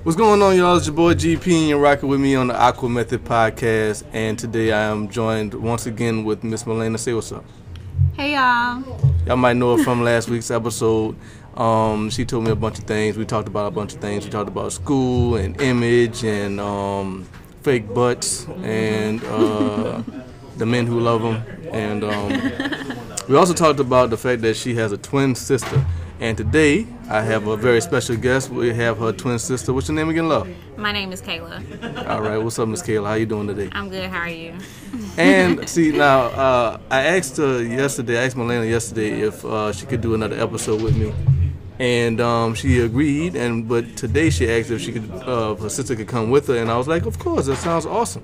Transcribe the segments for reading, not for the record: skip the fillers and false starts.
What's going on, y'all? It's your boy GP, and you're rocking with me on the AquaMethodPodcast. And today I am joined once again with Miss Milena. Say what's up. Hey, y'all. Y'all might know her from last week's episode. She told me a bunch of things. We talked about a bunch of things. We talked about school and image and fake butts and the men who love them. And we also talked about the fact that she has a twin sister. And today, I have a very special guest. We have her twin sister. What's your name again, love? My name is Kayla. All right. What's up, Miss Kayla? How you doing today? I'm good. How are you? And see, now, I asked Milena yesterday if she could do another episode with me. And she agreed. But today she asked if she could, her sister could come with her. And I was like, of course, that sounds awesome.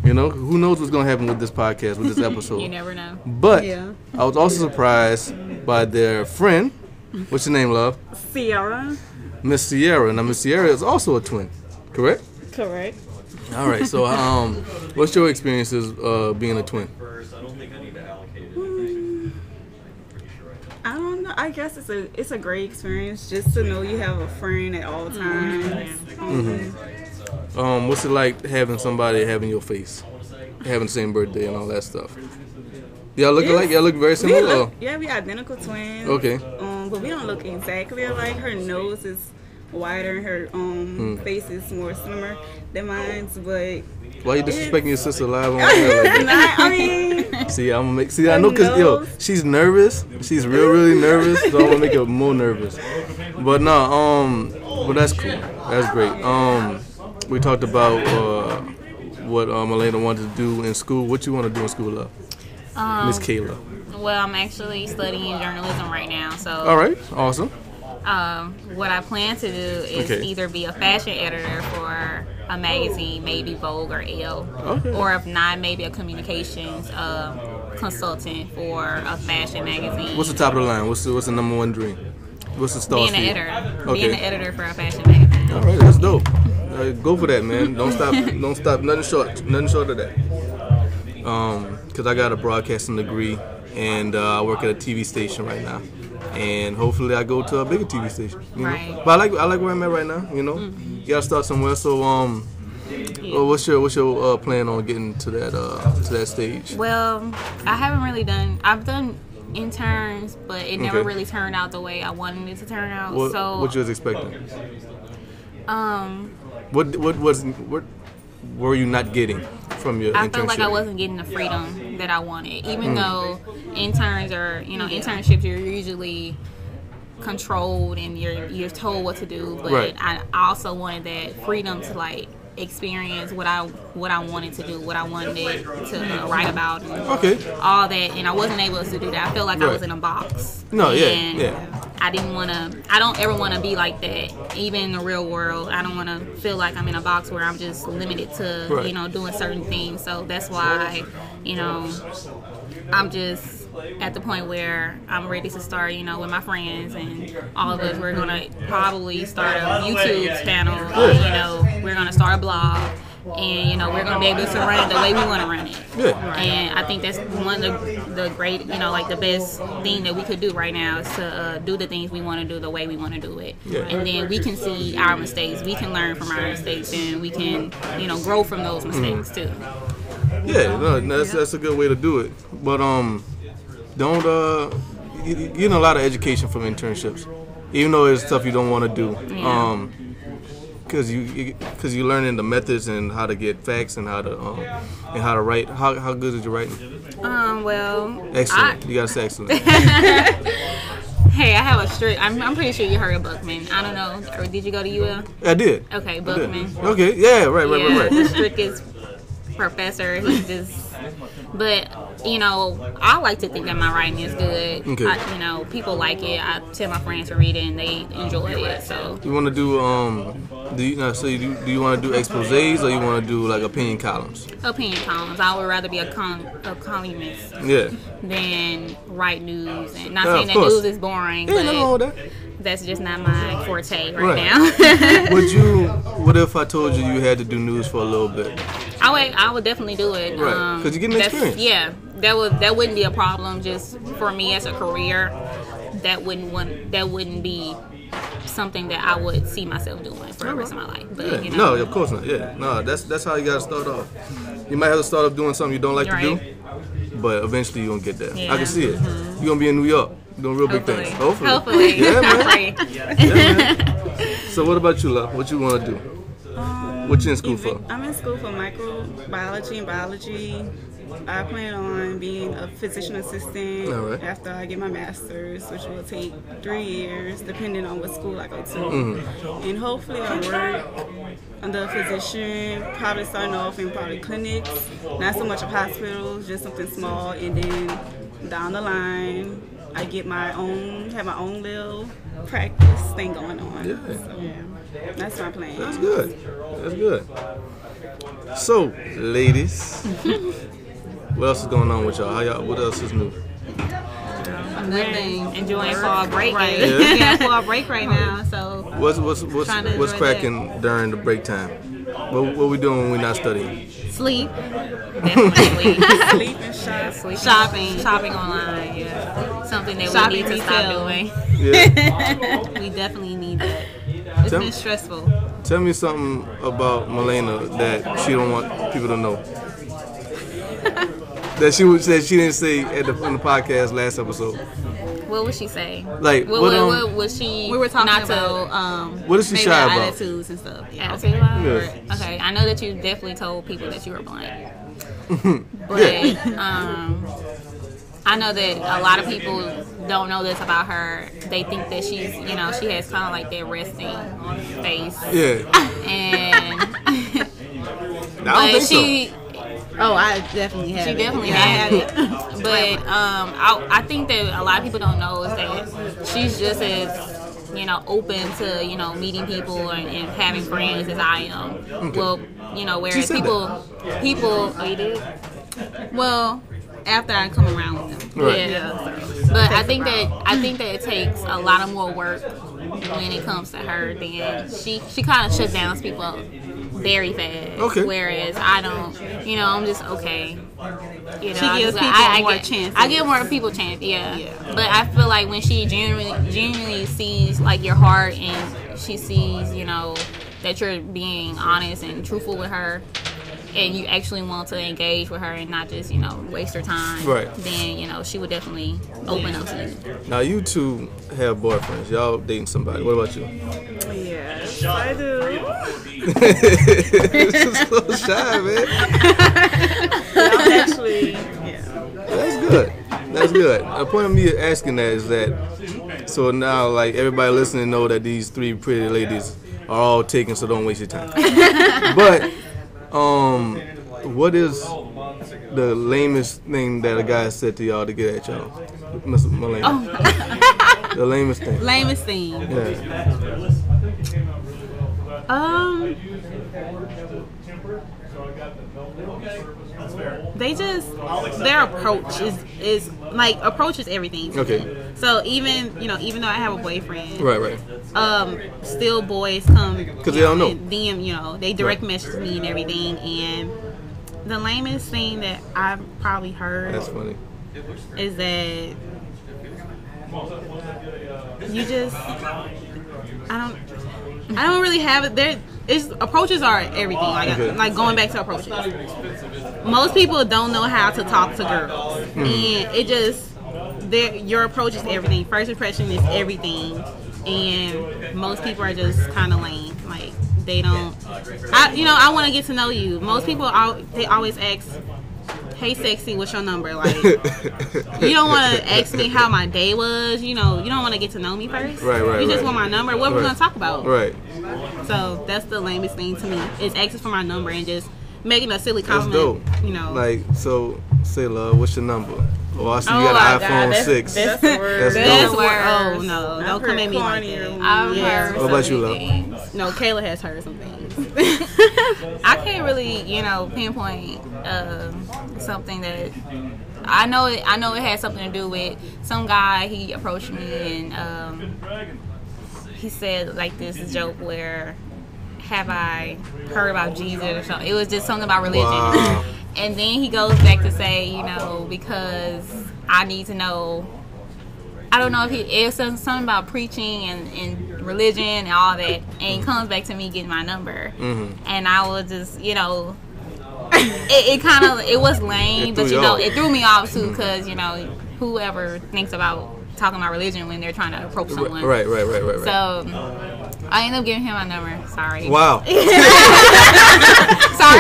You know, who knows what's going to happen with this podcast, with this episode. You never know. But yeah. I was also surprised by their friend. What's your name, love? Sierra. Miss Sierra. Now, Miss Sierra is also a twin, correct? Correct. All right. So, what's your experiences being a twin? I don't know. I guess it's a great experience just to know you have a friend at all times. What's it like having somebody having your face, having the same birthday and all that stuff? Y'all look alike? Y'all look very similar? We identical twins. Okay. But we don't look exactly alike. Her nose is wider and her face is more slimmer than mine. But why you disrespecting your sister live on air? I mean, I know because she's nervous. She's really nervous. So I want to make her more nervous. But no, but that's cool. That's great. We talked about what Milena wanted to do in school. What you want to do in school, love? Miss Kayla. Well, I'm actually studying journalism right now. So. All right. Awesome. What I plan to do is either be a fashion editor for a magazine, maybe Vogue or Elle, or if not, maybe a communications consultant for a fashion magazine. What's the top of the line? What's the number one dream? What's the star? Being an editor. Okay. Being an editor for a fashion magazine. All right, that's dope. Go for that, man. Don't stop. Nothing short of that. Because I got a broadcasting degree and I work at a TV station right now. And hopefully I go to a bigger TV station, you know. But I like where I'm at right now, you know. You gotta start somewhere. So, what's your plan on getting to that stage? Well, I haven't really done. I've done interns, but it never really turned out the way I wanted it to turn out. What you was expecting? What were you not getting from your internship? I felt like I wasn't getting the freedom that I wanted, even though interns are, internships, you're usually controlled and you're told what to do. But I also wanted that freedom to experience what I wanted to do, what I wanted to write about, and all that. And I wasn't able to do that. I felt like I was in a box. I didn't want to. I don't ever want to be like that. Even in the real world, I don't want to feel like I'm in a box where I'm just limited to doing certain things. So that's why I'm just at the point where I'm ready to start, with my friends and all of us. We're gonna probably start a YouTube channel. We're gonna start a blog. And we're gonna be able to run it the way we want to run it. And I think that's one of the great, the best thing that we could do right now is to do the things we want to do the way we want to do it. And then we can see our mistakes, we can learn from our mistakes, and we can, grow from those mistakes too. Yeah, no, that's a good way to do it. But don't you get a lot of education from internships, even though it's stuff you don't want to do. Because you learning the methods and how to get facts and how to write. How good is your writing? Well, excellent. You gotta say excellent. Hey, I have a strict. I'm pretty sure you heard of Buckman. I don't know. Or did you go to UL? I did. Okay, Buckman. Okay, yeah, right. The strictest professor. He's just. But I like to think that my writing is good. Okay. People like it. I tell my friends to read it and they enjoy it. So you want to do do you want to do exposés or you want to do opinion columns? Opinion columns. I would rather be a columnist. Than write news. And not saying that news is boring, but that's just not my forte right now. What if I told you had to do news for a little bit? I would definitely do it. Right, because you're getting experience. Yeah, that wouldn't be a problem. Just for me as a career, that wouldn't be something that I would see myself doing for the rest of my life. But No, of course not. Yeah, no, that's how you gotta start off. You might have to start off doing something you don't like to do, but eventually you're gonna get there. I can see it. You're gonna be in New York doing real big things. Hopefully. Yeah, man. Yeah, man. So what about you, love? What you want to do? What you in school for? I'm in school for microbiology and biology. I plan on being a physician assistant after I get my master's, which will take 3 years, depending on what school I go to. And hopefully I work under a physician, probably starting off in probably clinics, not so much of hospitals, just something small, and then down the line, I get have my own little practice thing going on. Yeah. So, that's my plan. That's good. That's good. So, ladies, what else is going on with y'all? What else is new? Nothing. Enjoying fall break. Yeah, fall break right now. So what's cracking during the break time? What we doing when we're not studying? Sleep. Definitely. Sleep and shop. Shopping online. Yeah. Something that we need to stop doing. Yeah. We definitely need that. It's been stressful. Tell me something about Milena that she don't want people to know. That she didn't say in the podcast last episode. What would she say? Like what was she? We were talking not about. To what is she shy about? Attitudes and stuff. Attitude. Yeah. Okay, I know that you definitely told people that you were blind. But I know that a lot of people don't know this about her. They think that she's, she has kind of like that resting face. Yeah. And I don't think so. Oh, I definitely have. She definitely had it. But I think that a lot of people don't know is that she's just as open to meeting people and having friends as I am. Okay. Well, whereas people. Oh, you did? Well, after I come around with them. Right. Yeah. But I think that it takes a lot of more work when it comes to her than she kind of shuts down people very fast. Okay. Whereas I don't, I'm just okay. She gives people more chances. I give more people chance, yeah. But I feel like when she genuinely sees like your heart and she sees, that you're being honest and truthful with her, and you actually want to engage with her and not just, waste her time, right? Then, she would definitely open up to you. Now, you two have boyfriends. Y'all dating somebody. What about you? Yes, I do. This is so shy, man. I'm actually, That's good. That's good. The point of me asking that is that, so now, like, everybody listening know that these three pretty ladies are all taken, so don't waste your time. But, what is the lamest thing that a guy said to y'all to get at y'all, Mr. Milena? Oh. The lamest thing. Lamest thing. Yeah. Their approach is like approaches everything. Okay. So even though I have a boyfriend, right. Still boys come because they don't know. DM, they direct message me and everything. And the lamest thing that I've probably heard. That's funny. Is that you just I don't really have it there. Approaches are everything. Like going back to approaches. Most people don't know how to talk to girls, and it just your approach is everything. First impression is everything, and most people are just kind of lame. Like they don't. I want to get to know you. Most people they always ask, "Hey, sexy, what's your number?" Like you don't want to ask me how my day was. You don't want to get to know me first. Right. You just want my number. What we're gonna talk about. Right. So that's the lamest thing to me is asking for my number and just making a silly compliment. That's dope. Like, so say, love, what's your number? Oh, I see you got an iPhone 6. That's the word. That's dope. Oh no, don't come at me like that. I've heard what about you, love? No, Kayla has heard some things. I can't really, pinpoint something that I know. It had something to do with some guy. He approached me and he said like this joke where, have I heard about Jesus or something? It was just something about religion. Wow. And then he goes back to say, because I need to know. I don't know if it's something about preaching and religion and all that, and he comes back to me getting my number, and I was just, you know, it was lame, but you know, it threw me off too, because you know, whoever thinks about talking about religion when they're trying to approach someone, right. So I ended up giving him my number. Sorry. Wow. Sorry,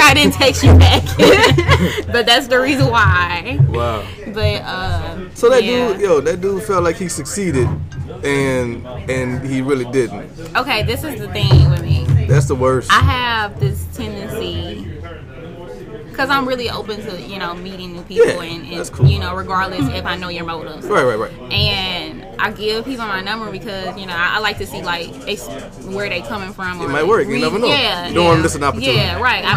I didn't text you back. But that's the reason why. Wow. But so that dude felt like he succeeded, and he really didn't. Okay, this is the thing with me. That's the worst. I have this tendency, because I'm really open to, you know, meeting new people, and cool. You know, regardless if I know your motives. Right. And I give people my number because, you know, I like to see, like, where they coming from. Or it might work. You never know. Yeah. You don't want to miss an opportunity. Yeah, right. I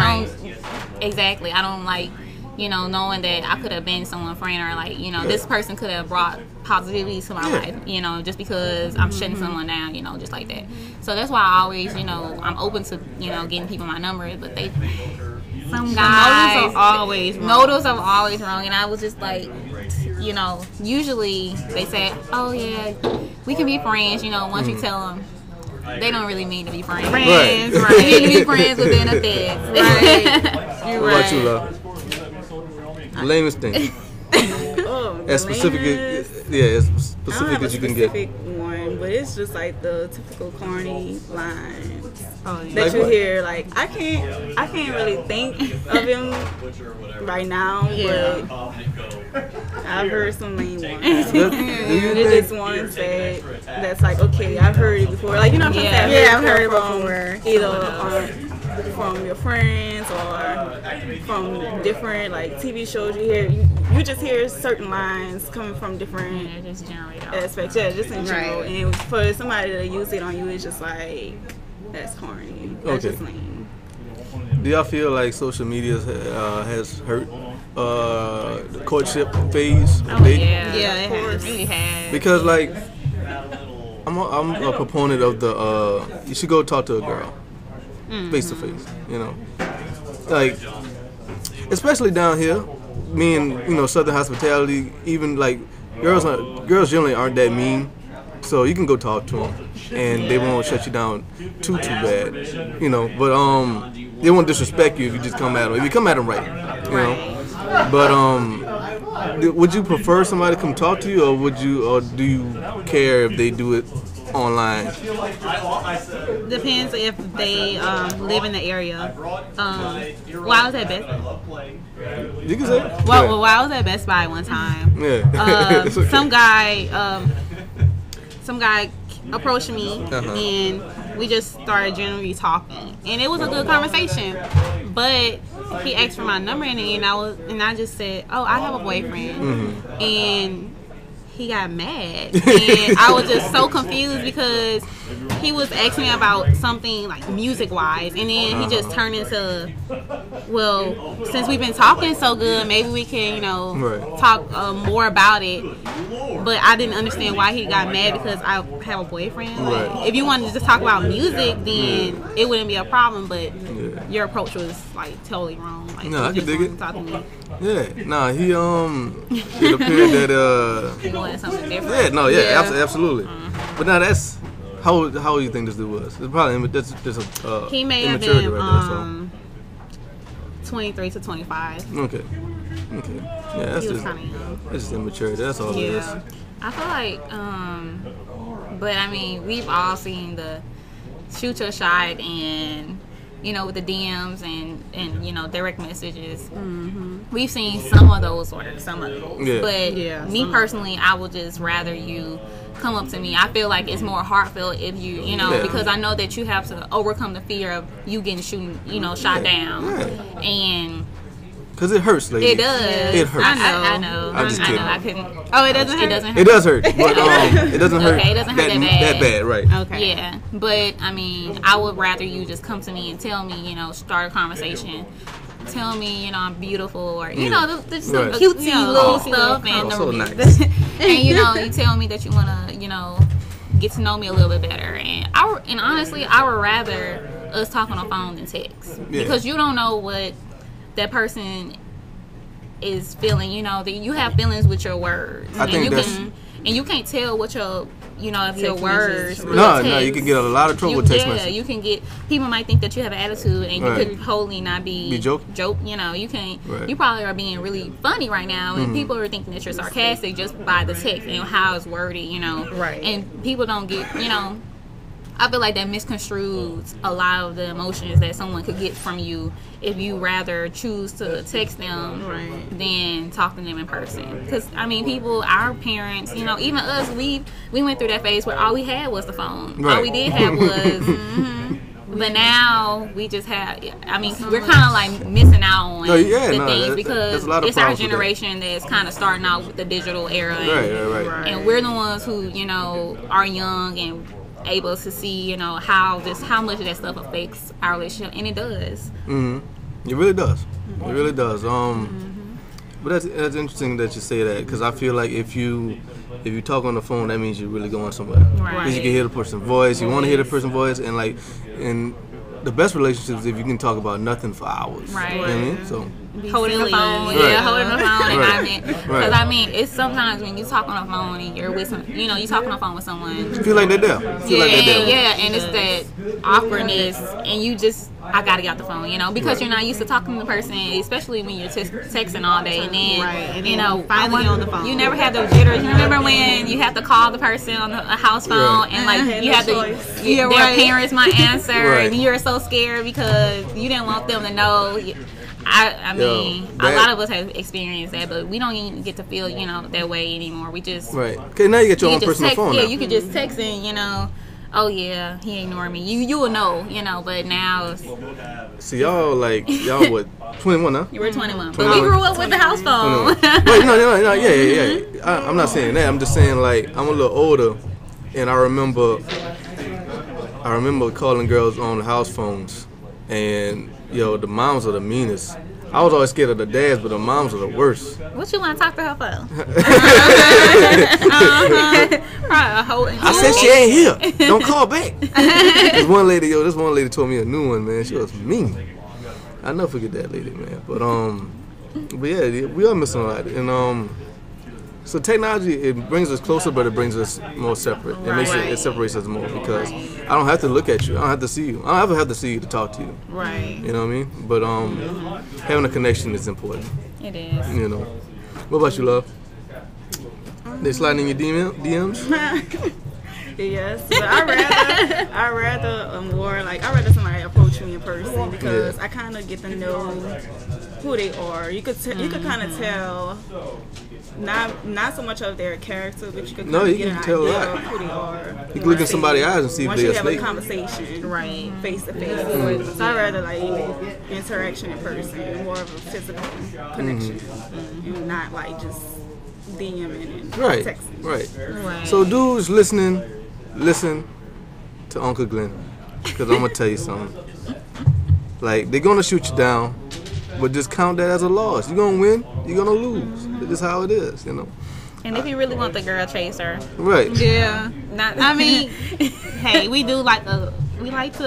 don't like, you know, knowing that I could have been someone's friend, or, like, you know, this person could have brought positivity to my life, you know, just because I'm shutting someone down, you know, just like that. So that's why I always, you know, I'm open to, you know, getting people my number, but some guys, motives are always wrong, and I was just like, you know, usually they say, oh yeah, we can be friends, you know, once you tell them, they don't really mean to be friends. Right. They need to be friends with benefits. Right. You're what right. about you, love? Lamest thing. As specific as you can get. One, but it's just like the typical corny lines that you hear. Like I can't really think of him right now, but I've heard some lame ones. There's just one that's like, okay, I've heard it before. Like, you know what I'm saying? I've heard it before. Either from your friends or from different like TV shows you hear. You just hear certain lines coming from different aspects. Yeah, just in general. Right. And for somebody to use it on you, it's just like, that's corny. That's just lame. Do y'all feel like social media has hurt the courtship phase? Oh, yeah, it really has. Because like, I'm a proponent of the you should go talk to a girl face to face. You know, like especially down here, me and you know Southern hospitality. Even like girls generally aren't that mean. So you can go talk to them, and they won't shut you down too bad, you know. But they won't disrespect you if you just come at them. If you come at them right, you know. But would you prefer somebody to come talk to you, or do you care if they do it online? Depends if they live in the area. Well, I was at Best. You can say. Well, I was at Best Buy one time. Yeah. Okay. Some guy approached me, and we just started generally talking, and it was a good conversation. But he asked for my number, and I just said, "Oh, I have a boyfriend," and he got mad, and I was just so confused because he was asking me about something like music wise, and then he just turned into, well, since we've been talking so good, maybe we can, you know, talk more about it. But I didn't understand why he got mad because I have a boyfriend. Like, if you wanted to just talk about music, then it wouldn't be a problem. But your approach was like totally wrong. Like, no, I can dig it. Talk to me. Yeah, nah, it appeared that he wanted something different. Absolutely. But now that's how old do you think this dude was? It's probably that's he may have immaturity been right there, 23 to 25. Okay. Yeah, that's just kind of young. That's just immaturity. That's all it is. I feel like, but I mean, we've all seen the shoot your shot and, you know, with the DMs and you know, direct messages. We've seen some of those work, But me personally, I would just rather you come up to me. I feel like it's more heartfelt if you know, because I know that you have to overcome the fear of you getting shot down. And because it hurts, ladies. It does. It hurts. I know. I'm just kidding. I couldn't. Oh, it doesn't hurt? It doesn't hurt. It does hurt. But it doesn't hurt. Okay, it doesn't hurt that bad, right. Okay. Yeah. But, I mean, I would rather you just come to me and tell me, you know, start a conversation. Tell me, you know, I'm beautiful, or, you know, the cutesy little stuff. And so nice. And, you know, you tell me that you want to, you know, get to know me a little bit better. And honestly, I would rather us talk on the phone than text. Because you don't know what that person is feeling, you know, that you have feelings with your words. I think and you can't tell what your of your words. No, you can get a lot of trouble with text messages. Yeah, you can get. People might think that you have an attitude, and you could totally not be joke. You can. Right. You probably are being really funny right now, and people are thinking that you're sarcastic just by the text and how it's worded. Right. And people don't get. I feel like that misconstrues a lot of the emotions that someone could get from you if you rather choose to text them than talk to them in person. Because, our parents, even us, we went through that phase where all we had was the phone. Right. All we did have was... But now we just have. We're kind of like missing out on things because it's our generation that's kind of starting out with the digital era, and we're the ones who are young and able to see how much of that stuff affects our relationship, and it does. It really does. It really does. But that's interesting that you say that, because I feel like if you talk on the phone, that means you're really going somewhere. Because you can hear the person's voice. You want to hear the person's voice, and the best relationships is if you can talk about nothing for hours. Right. You know what I mean? So holding the phone, holding the phone, because it's sometimes when you talk on the phone and you're with you talk on the phone with someone, you feel like they're there. And it's that awkwardness, and you just. I gotta get off the phone, because you're not used to talking to the person, especially when you're texting all day, and then, finally on the phone. You never had those jitters. You remember when you have to call the person on a house phone, and like you have to, their parents might answer, and you're so scared because you didn't want them to know. A lot of us have experienced that, but we don't even get to feel, that way anymore. We just Okay, now you get your own personal phone. Yeah, you can just text and oh yeah, he ignored me. You will know, but now. See, y'all what? 21, huh? You were 21, but we grew up with the house phone. Wait, no, yeah. I'm not saying that. I'm just saying like I'm a little older, and I remember calling girls on house phones, and the moms are the meanest. I was always scared of the dads, but the moms are the worst. What you want to talk to her for? I said she ain't here. Don't call back. This one lady told me a new one, man. She was mean. I'll never forget that lady, man. But yeah, we are missing a lot. And so technology, it brings us closer, but it brings us more separate. It separates us more because I don't have to look at you. I don't have to see you. I don't ever have to see you to talk to you. Right. You know what I mean? But having a connection is important. It is. What about you, love? They sliding in your DMs? Yes, but I rather somebody approach me in person because I kind of get to know who they are. You could kind of tell, not so much of their character, but you could kind of get an idea of who they are. You can look in somebody's eyes and see if they're asleep. Once you have a conversation, face to face. So I rather like interaction in person, more of a physical connection, and not like just DMing and texting. Right. So dudes listen to Uncle Glenn, because I'm gonna tell you something. Like, they're gonna shoot you down, but just count that as a loss. You're gonna win, you're gonna lose. It's just how it is, And if you really want the girl, chase her. Right. Yeah. Hey, we like to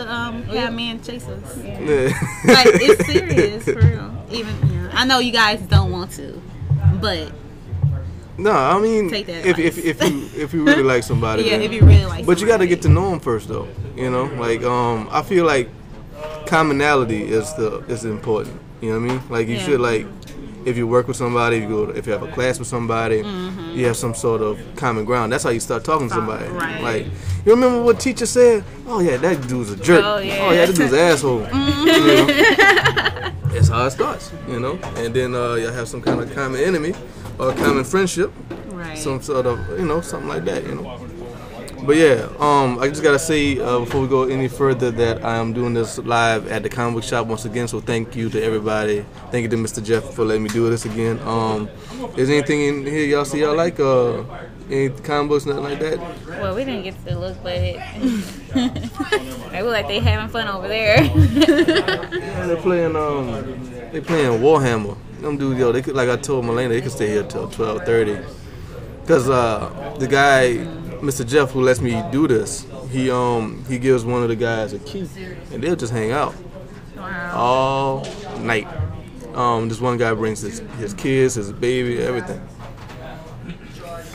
have men chase us. Yeah. Like, it's serious, for real. Even I know you guys don't want to, but. No, I mean, if you really like somebody. Yeah, if you really like somebody. But you got to get to know them first, though. Like I feel like commonality is important. You know what I mean? Like you should like, if you work with somebody, if you have a class with somebody, you have some sort of common ground. That's how you start talking to somebody. Right. Like, you remember what teacher said? Oh yeah, that dude's a jerk. Oh yeah, that dude's an asshole. That's how it starts. And then you have some kind of common enemy. Or a common friendship, some sort of, something like that, But yeah, I just gotta say before we go any further that I am doing this live at the comic book shop once again. So thank you to everybody. Thank you to Mr. Jeff for letting me do this again. Is anything in here y'all like? Any comic books, nothing like that? Well, we didn't get to look, but they look like they having fun over there. Yeah, they're playing Warhammer. Them dudes, they could, like I told Melena, they could stay here till 12:30. Cause the guy, Mr. Jeff, who lets me do this, he gives one of the guys a key, and they'll just hang out all night. This one guy brings his kids, his baby, everything.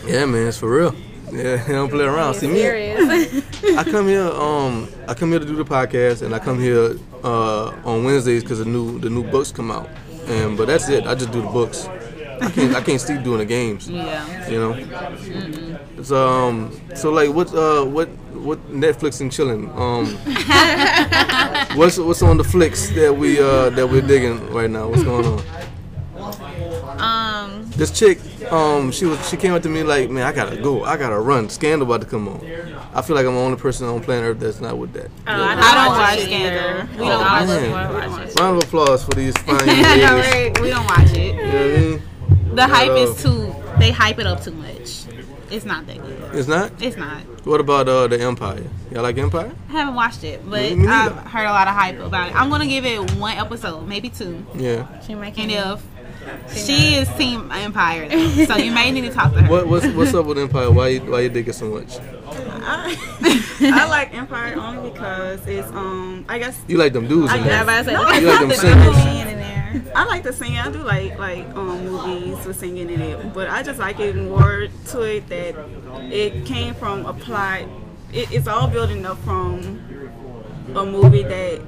Yeah, man, it's for real. Yeah, he don't play around. See me, I come here to do the podcast, and I come here on Wednesdays because the new books come out, but that's it. I just do the books. I can't sleep doing the games. Yeah. You know. So like what Netflix and chilling? What's on the flicks that we're digging right now? What's going on? This chick, she came up to me like, man, I gotta go, I gotta run. Scandal about to come on. I feel like I'm the only person on planet Earth that's not with that. I don't watch Scandal. We don't watch it. Round of applause for these fine ladies. We don't watch it. You know what I mean? The hype is they hype it up too much. It's not that good. It's not? It's not. What about the Empire? Y'all like Empire? I haven't watched it, but I've heard a lot of hype about it. I'm gonna give it one episode, maybe two. Yeah. And if she is Team Empire, though, so you may need to talk to her. What's up with Empire? Why you dig it so much? I like Empire only because it's I guess you like them dudes. You like them singers. I like to sing. I do like movies with singing in it, but I just like it more to it that it came from a plot. It's all building up from a movie that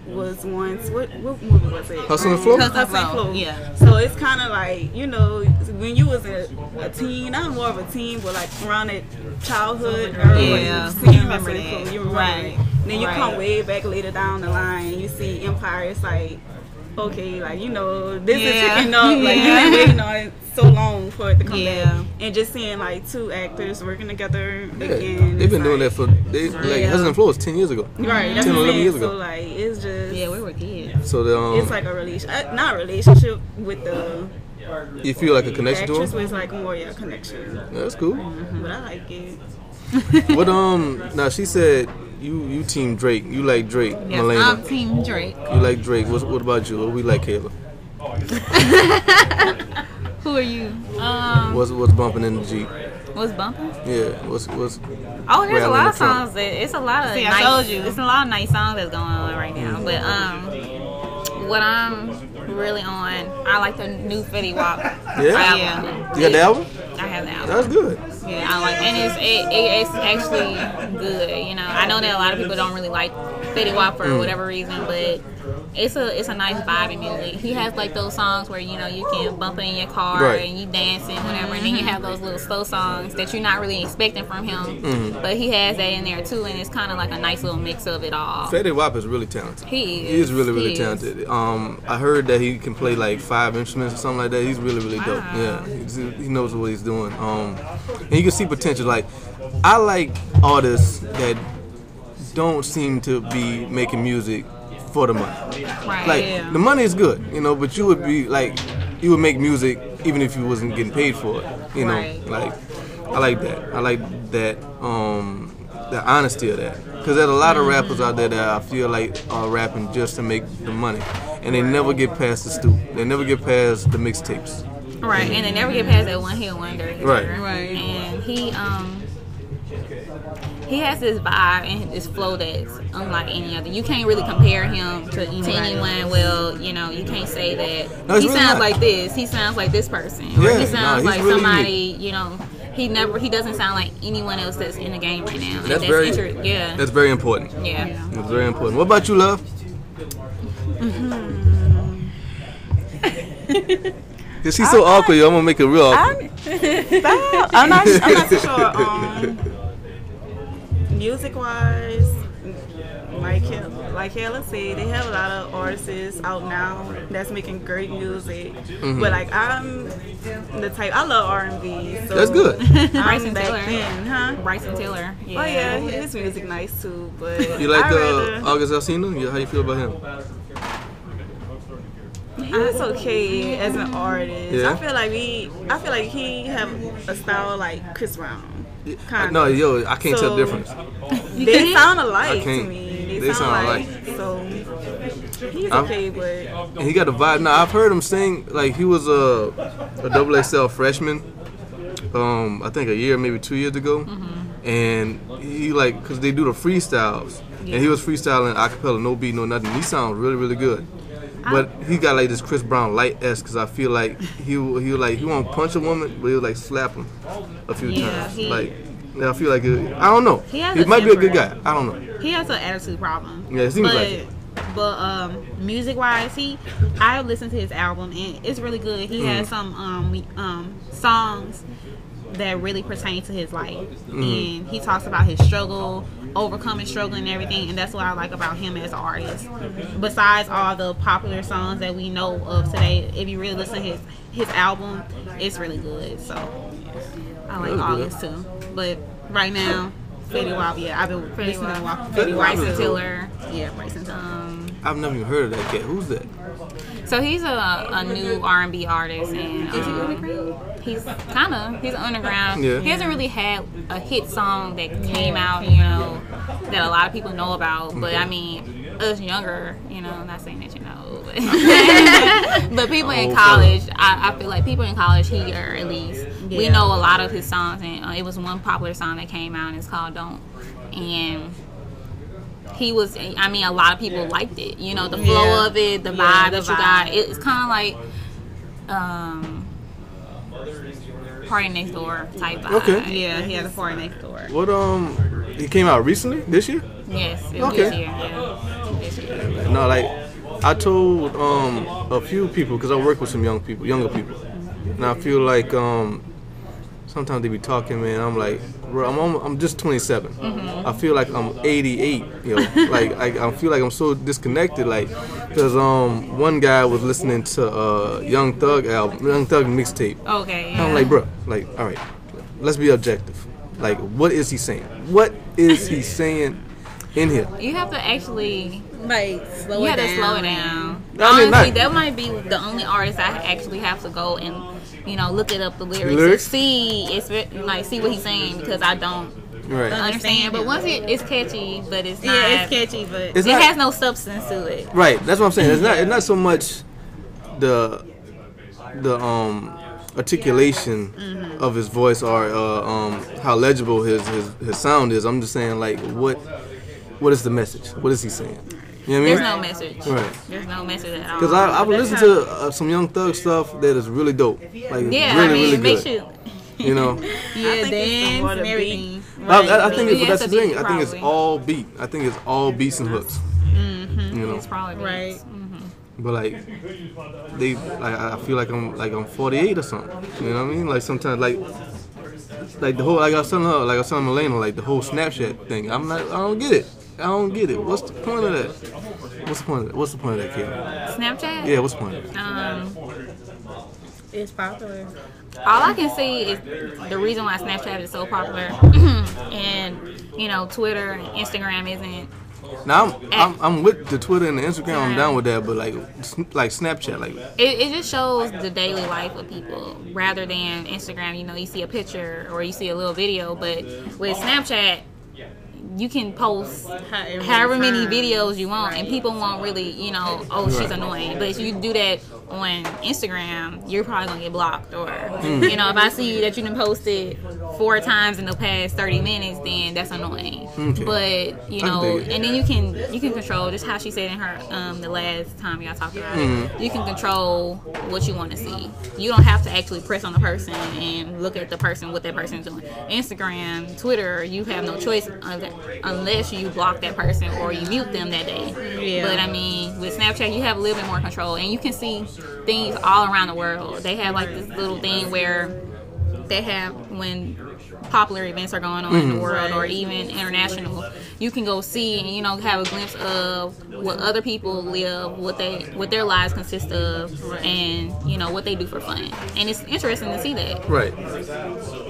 was once what movie was it? Hustle and Flow. Hustle and Flow. Yeah. So it's kind of like, you know, when you was a teen, not more of a teen, but like around that childhood era, yeah. You see remember Hustle and that. Flow, you remember Right. it. Then you come way back later down the line, and you see Empire. It's like, okay, like, you know, this is picking up. Like, you've been waiting on it so long for it to come back. And just seeing like two actors working together again. They've been doing that for Hustle and Flow was 10 years ago. Right, that's 10 or 11 years so ago. like it's just we were kids. So it's like a relationship with the you feel like a connection to actress, him? but it's like more a connection. That's cool. But I like it. What now she said you team Drake. You like Drake, Yes, Malena. I'm Team Drake. You like Drake. What about you? What we like, Kayla? Who are you? What's bumping in the Jeep? What's bumping? Yeah. What's there's a rattling lot in of the trunk? songs. It's a lot of See, I nice. told you. It's a lot of nice songs that's going on right now. But what I'm really on, I like the new Fetty Wap. Yeah. You got the album? I have the album. That's good. Yeah, I like, and it's actually good. You know, I know that a lot of people don't really like Fetty Wap for whatever reason, but it's a nice vibey music. He has like those songs where, you know, you can bump it in your car and you dancing, whatever, and then you have those little slow songs that you're not really expecting from him, but he has that in there too, and it's kind of like a nice little mix of it all. Fetty Wap is really talented. He is really talented. I heard that he can play like 5 instruments or something like that. He's really dope. Yeah, he knows what he's doing. And you can see potential. Like, I like artists that don't seem to be making music for the money. Right. Like, the money is good, you know, but you would be like, you would make music even if you wasn't getting paid for it, you know. Like, I like that. I like that, the honesty of that. Because there's a lot of rappers out there that I feel like are rapping just to make the money, and they never get past the stoop. They never get past the mixtapes. Right, and they never get past that one hit wonder. Right. And he has this vibe and this flow that's unlike any other. You can't really compare him to anyone. Well, you know, you can't say that he really sounds not. like this. He sounds like this person. Yeah, Or he sounds he's like really somebody. unique. You know, he doesn't sound like anyone else that's in the game right now. And That's very important. Yeah. It's very important. What about you, love? Cause she's so awkward, yo. I'm gonna make it real awkward. I'm not too sure. Music wise, like Kayla said, they have a lot of artists out now that's making great music. But like, I'm the type, I love R&B. So That's good. Bryson back Tiller. then, huh? Bryson Tiller. Yeah. Oh yeah, his music nice too. But You like I rather- August Alsina? Yeah, how you feel about him? He's okay as an artist. Yeah. I feel like he have a style like Chris Brown. Kind No, of. yo, I can't tell the So- difference. They sound I alike to can't. me. They sound alike. So he's okay, but And he got a vibe. Now I've heard him sing like he was a double XL freshman. I think a year, maybe 2 years ago, and he like because they do the freestyles, and he was freestyling acapella, no beat, no nothing. He sounds really good. But he got like this Chris Brown light-esque because I feel like he won't punch a woman, but he'll like slap him a few times. I feel like I don't know. He might be a good guy. I don't know. He has an attitude problem. Yeah, it seems like it. But music wise, I listened to his album and it's really good. He has some songs that really pertain to his life, and he talks about his struggle, overcoming struggle and everything, and that's what I like about him as an artist. Besides all the popular songs that we know of today, if you really listen to his album, it's really good. So I like all this too. But right now, Fetty Wap, I've been listening to Fetty Wap. Bryson Tiller. Yeah, Bryson Tiller. I've never even heard of that cat. Who's that? So he's a new R&B artist, and he's underground. Yeah. He hasn't really had a hit song that came out, you know, that a lot of people know about. But I mean, us younger, you know, not saying that you know, but people in college, I feel like people in college here at least, we know a lot of his songs, and it was one popular song that came out, and it's called "Don't," and he was, I mean, a lot of people liked it. You know, the flow of it, the vibe that you got. It's kind of like Party Next Door type vibe. Okay. Yeah, he had a Party Next Door. What he came out recently this year? Yes, it was this year. Yeah, this year. No, like I told a few people, because I work with some younger people, and I feel like sometimes they be talking, man. I'm like, bro, I'm just 27. I feel like I'm 88. You know, like I feel like I'm so disconnected. Like, because one guy was listening to Young Thug mixtape. Okay. Yeah. I'm like, bro, like, all right, let's be objective. Like, what is he saying? What is he saying in here? You have to actually slow it down. Honestly, that might be the only artist I actually have to go and, you know, look it up the lyrics? To see what he's saying, because I don't understand. But once it's catchy, but it's not. Yeah, it's catchy, but it has no substance to it. Right, that's what I'm saying. It's not so much the articulation of his voice or how legible his sound is. I'm just saying, like, what is the message? What is he saying? You know what I mean? There's no message. Right. The's no message at all. Because I've listened to some Young Thug stuff that is really dope. Like, really good. You know? Dance and everything. I think that's the thing. I think it's all beat. I think it's all beats and hooks. You know? It's probably right. But like, I feel like I'm 48 or something. You know what I mean? Like sometimes, like the whole, like I was telling Elena, like the whole Snapchat thing. I don't get it. What's the point of that? What's the point of that, kid? Snapchat? Yeah, what's the point of it? It's popular. All I can see is the reason why Snapchat is so popular, and you know, Twitter and Instagram isn't. Now I'm with the Twitter and the Instagram. I'm down with that, but like Snapchat, like it just shows the daily life of people rather than Instagram. You know, you see a picture or you see a little video, but with Snapchat, you can post however many videos you want, and people won't really, you know, she's annoying. But if you do that on Instagram, you're probably gonna get blocked, or you know, if I see that you done posted 4 times in the past 30 minutes, then that's annoying. Okay. But you know, and then you can control, just how she said in her the last time y'all talked about it. You can control what you want to see. You don't have to actually press on the person and look at the person, what that person's doing. Instagram, Twitter, you have no choice unless you block that person or you mute them that day. Yeah. But I mean, with Snapchat, you have a little bit more control, and you can see things all around the world. They have like this little thing where they have, when popular events are going on in the world or even international, you can go see and, you know, have a glimpse of what other people live, what their lives consist of, and you know, what they do for fun. And it's interesting to see that. Right.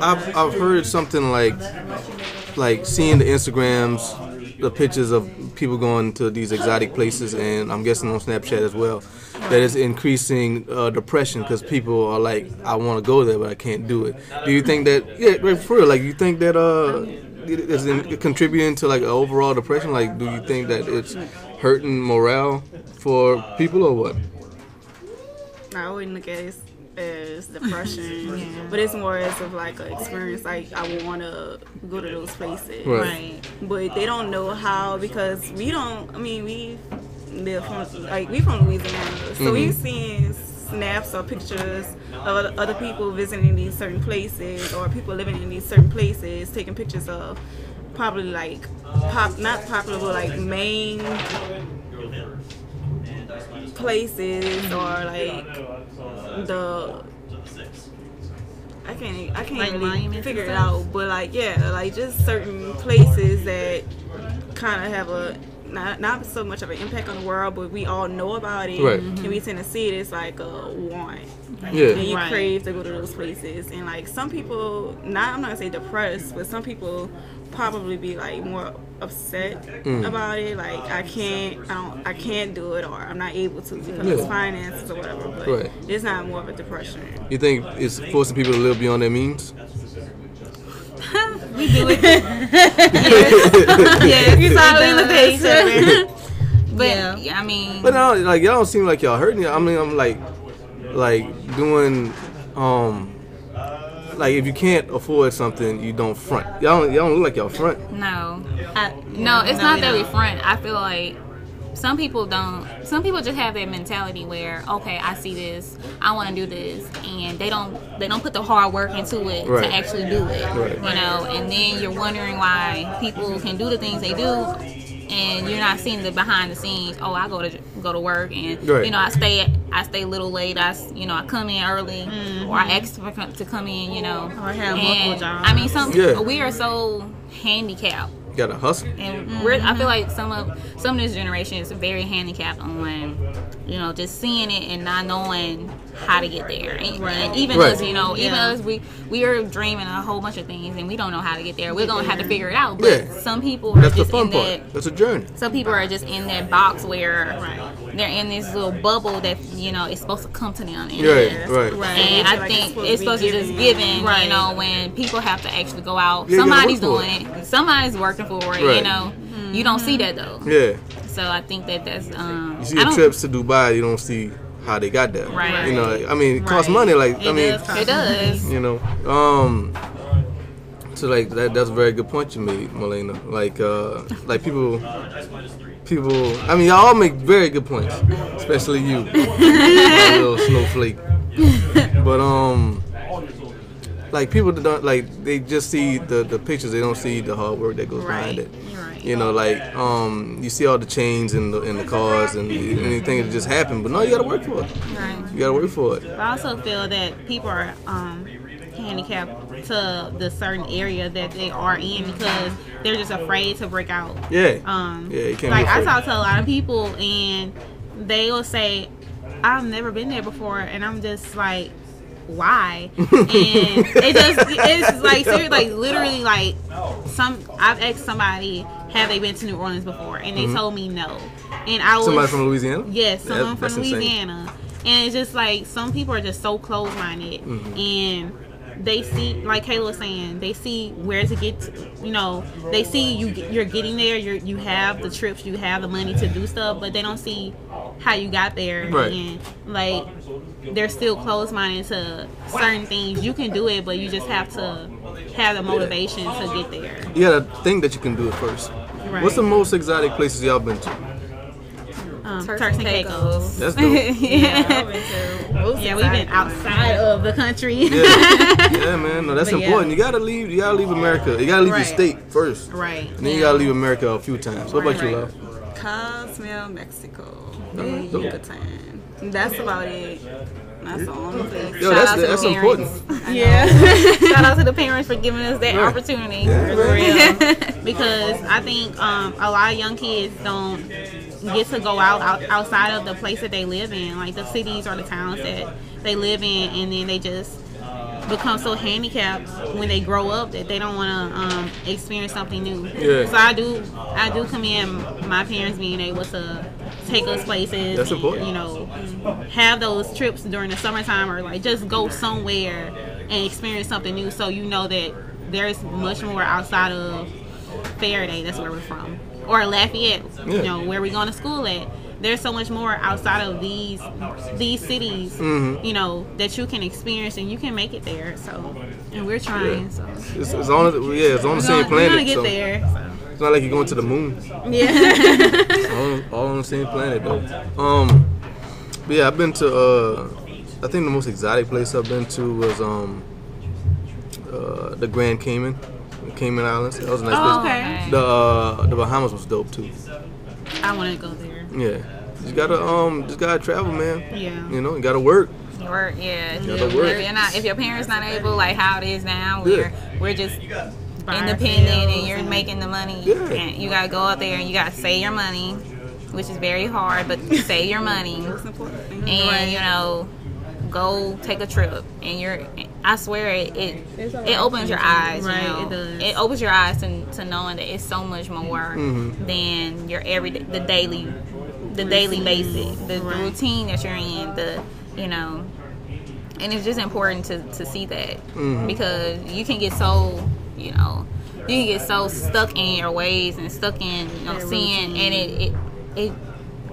I've heard something like seeing the Instagrams, the pictures of people going to these exotic places, and I'm guessing on Snapchat as well, that is increasing depression because people are like, I want to go there but I can't do it. Do you think that, for real, like, you think that is contributing to like overall depression? Like, do you think that it's hurting morale for people or what? I wouldn't look at it as depression, but it's more as of like an experience. Like, I would want to go to those places, right? But they don't know how, because we live from, like, we from Louisiana, so we've seen snaps or pictures of other people visiting these certain places or people living in these certain places, taking pictures of probably like not popular but like main places or like the I can't Like really figure it out, but like like just certain places that kind of have a not so much of an impact on the world, but we all know about it, right. and we tend to see it as like a want, Yeah. and you crave to go to those places. And like some people, I'm not gonna say depressed, but some people probably be like more upset about it. Like I can't do it, or I'm not able to because of finances or whatever. But it's not more of a depression. You think it's forcing people to live beyond their means? We do it. Yes, You saw it in the page. but yeah, I mean, But no, like y'all don't seem like y'all hurting. I mean, I'm like doing like if you can't afford something, you don't front. Y'all don't look like y'all front. no, it's not that we front. I feel like some people just have that mentality where, okay, I see this, I want to do this, and they don't put the hard work into it Right. to actually do it. Right. You know, and then you're wondering why people can do the things they do, and you're not seeing the behind the scenes. Oh, I go to work, and Right. you know, I stay a little late. I come in early, or I ask to come in. You know, Or have multiple jobs. I mean, Yeah. we are so handicapped. You gotta hustle. And I feel like some of this generation is very handicapped on, you know, just seeing it and not knowing how to get there. And even Right. us, you know, even us, we are dreaming a whole bunch of things and we don't know how to get there. We're gonna have to figure it out. But Yeah. some people are That's the just fun in part. that. That's a journey. Some people are just in that box where they're in this little bubble that, you know, it's supposed to come to them. Right. And I think it's supposed to just given, you know, when people have to actually go out. Yeah, you gotta Somebody's work for doing it. Somebody's working for it, Right. you know. You don't see that though. Yeah. So I think that's You see the trips to Dubai, you don't see how they got there. Right. You know, I mean, it costs money. Like, I mean, it does. you know. So like that's a very good point you made, Melena. Like people. I mean, y'all all make very good points, especially you, my little snowflake. But like people that don't like, they just see the pictures. They don't see the hard work that goes behind it. You know, like you see all the chains in the cars and anything that just happened, but no, you gotta work for it. Right. You gotta work for it. But I also feel that people are handicapped to the certain area that they are in because they're just afraid to break out. Yeah. Like You can't be I afraid. talk to a lot of people and they will say, "I've never been there before," and I'm just like, why? And it's like seriously, like literally, like I've asked somebody, have they been to New Orleans before, and they told me no. And I was Somebody from Louisiana? Yes, someone That's from insane. Louisiana. And it's just like some people are just so close-minded, and they see, like Kayla was saying, they see where to get to, you know, they see you're getting there, you have the trips, you have the money to do stuff, but they don't see how you got there. Right. And like they're still closed-minded to certain things. You can do it, but you just have to have the motivation to get there. You gotta think that you can do it first. Right. What's the most exotic places y'all been to? Turks and Caicos. That's dope. Yeah, we've been outside of the country. Yeah, man. No, that's But yeah. important. You gotta leave America. You gotta leave your Right. state first. Right. And then you gotta leave America a few times. What about you, Right. love? Cozumel, Mexico, and dope. Yucatan. That's about it. That's the only place. Yo, Shout out to that's the important. Shout out to the parents for giving us that Right. opportunity. Yeah. For real. Because I think a lot of young kids don't get to go outside of the place that they live in, like the cities or the towns that they live in, and then they just become so handicapped when they grow up that they don't want to experience something new. Yeah. So I do commend my parents being able to take us places. That's important. You know, have those trips during the summertime, or like just go somewhere and experience something new, so you know that there's much more outside of Faraday. That's where we're from, or Lafayette. Yeah. You know, where we going to school at. There's so much more outside of these cities, Mm-hmm. you know, that you can experience, and you can make it there. So, and we're trying. So It's on the same we're planet. gonna get so there. It's not like you're going to the moon. Yeah. All on the same planet though. But yeah, I've been to I think the most exotic place I've been to was the Grand Cayman Islands. That was a nice place. Okay. The Bahamas was dope too. I want to go there. Yeah, just gotta travel, man. Yeah. You know, you gotta work. Work, yeah. gotta work. If your parents not able, like how it is now, Yeah. we're just Buy independent ourselves and you're making the money. Yeah. And you gotta go out there and you gotta save your money, which is very hard, but save your money. And you know, go take a trip. And I swear it opens your eyes. Right, you know? it does. It opens your eyes to knowing that it's so much more than your everyday, the daily basic, the routine that you're in, you know. And it's just important to see that because you can get so, you know, stuck in your ways and stuck in, you know, seeing, and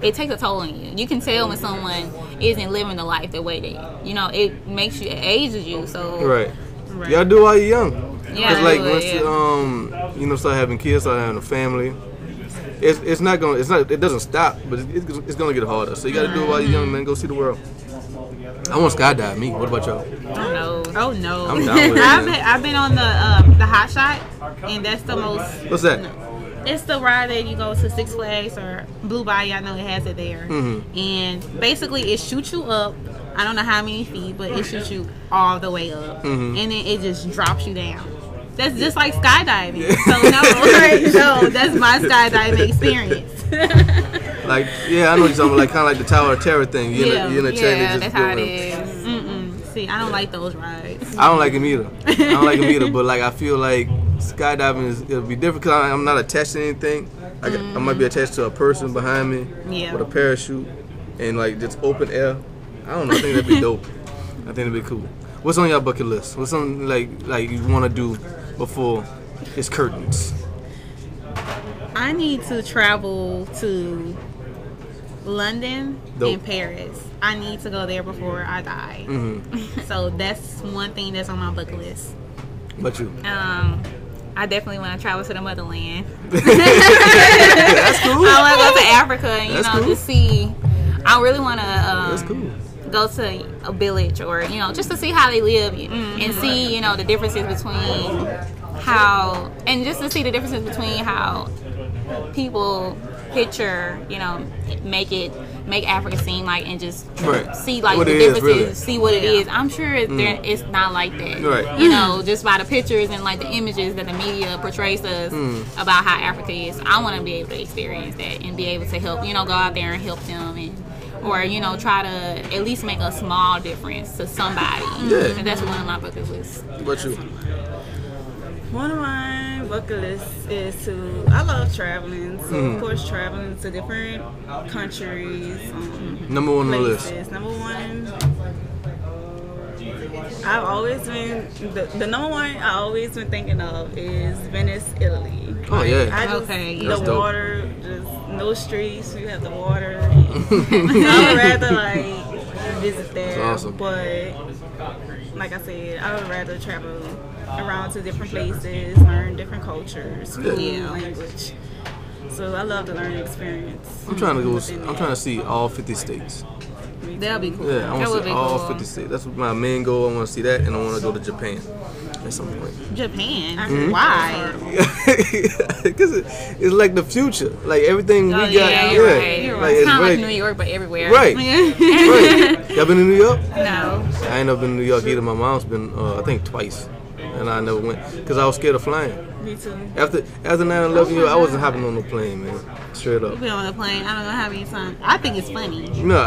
it takes a toll on you. You can tell when someone isn't living the life the way they, you know, it ages you. So Right. You gotta do it while you're young. Yeah, Cause like once you, you start having kids, start having a family, it doesn't stop, but it's gonna get harder. So you gotta do it while you're young, man. Go see the world. I want to skydive. Me. What about y'all? Oh no. I'm down with it. I've been on the hot shot, and that's the most. What's that? It's the ride that you go to Six Flags or Blue Bayou. I know it has it there, and basically it shoots you up. I don't know how many feet, but it shoots you all the way up, and then it just drops you down. That's just like skydiving. So no, that's my skydiving experience. Like, yeah, I know you're talking about, like, kind of like the Tower of Terror thing. You're in a chair and that's just how it going. is. See, I don't like those rides. I don't like them either. But like I feel like skydiving it'll be different because I'm not attached to anything. I might be attached to a person behind me with a parachute and like just open air. I don't know. I think that'd be dope. I think it'd be cool. What's on your bucket list? What's something like you want to do before it's curtains? I need to travel to London and Paris. I need to go there before I die. So that's one thing that's on my bucket list. What you? I definitely want to travel to the motherland. That's cool. I want to go to Africa and That's cool. just see. I really want to That's cool. go to a village or just to see how they live and see the differences between how people picture make Africa seem like and just see like what the differences, really. see what it is. I'm sure it's not like that. Right. Just by the pictures and like the images that the media portrays us about how Africa is. I want to be able to experience that and be able to help, go out there and help them or try to at least make a small difference to somebody. Yeah. And that's one of my bucket lists. What you? One of my bucket lists is I love traveling, so of course traveling to different countries. Number one on the list. Number one, I've always been, the number one I've always been thinking of is Venice, Italy. Oh yeah. The water, just no streets, you have the water. I would rather visit there. That's awesome. But like I said, I would rather travel around to different places, learn different cultures, food, language. So I love the learning experience. I'm trying to see all 50 states. That'll be cool. Yeah, I want to see all 50 states. That's my main goal. I want to see that, and I want to go to Japan at some point. Japan? Why? Because it's like the future. Like everything we got. You're right. Like, it's kind of like New York, but everywhere. Right. Right. Y'all been to New York? No. I ain't never been to New York either. My mom's been, I think, twice. And I never went because I was scared of flying. Me too. After 9/11, I wasn't hopping on no plane, man. Straight up. We've been on the plane. I don't know how many times. I think it's funny. No,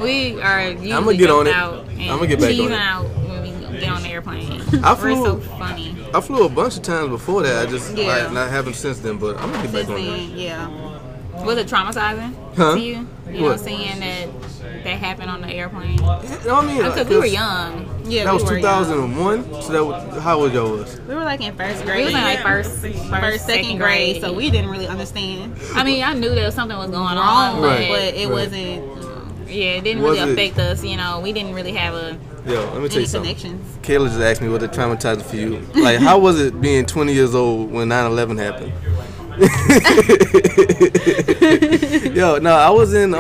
we are usually I'm gonna get on it. I'm gonna get back on it. out when we get on the airplane. We're so funny. I flew a bunch of times before that. I just not haven't since then, but I'm gonna get back on it. Yeah. Was it traumatizing to you? Seeing that happened on the airplane? I mean, because we were young. Yeah, that was 2001. So that was, how old y'all was? We were like in first grade. We was in like first, second grade, so we didn't really understand. I mean, I knew that something was going on, but it wasn't. It didn't really affect us. We didn't really have let me tell you something. Connections. Kayla just asked me what the traumatizing for you. Like, how was it being 20 years old when 9/11 happened? Yo, no, I was in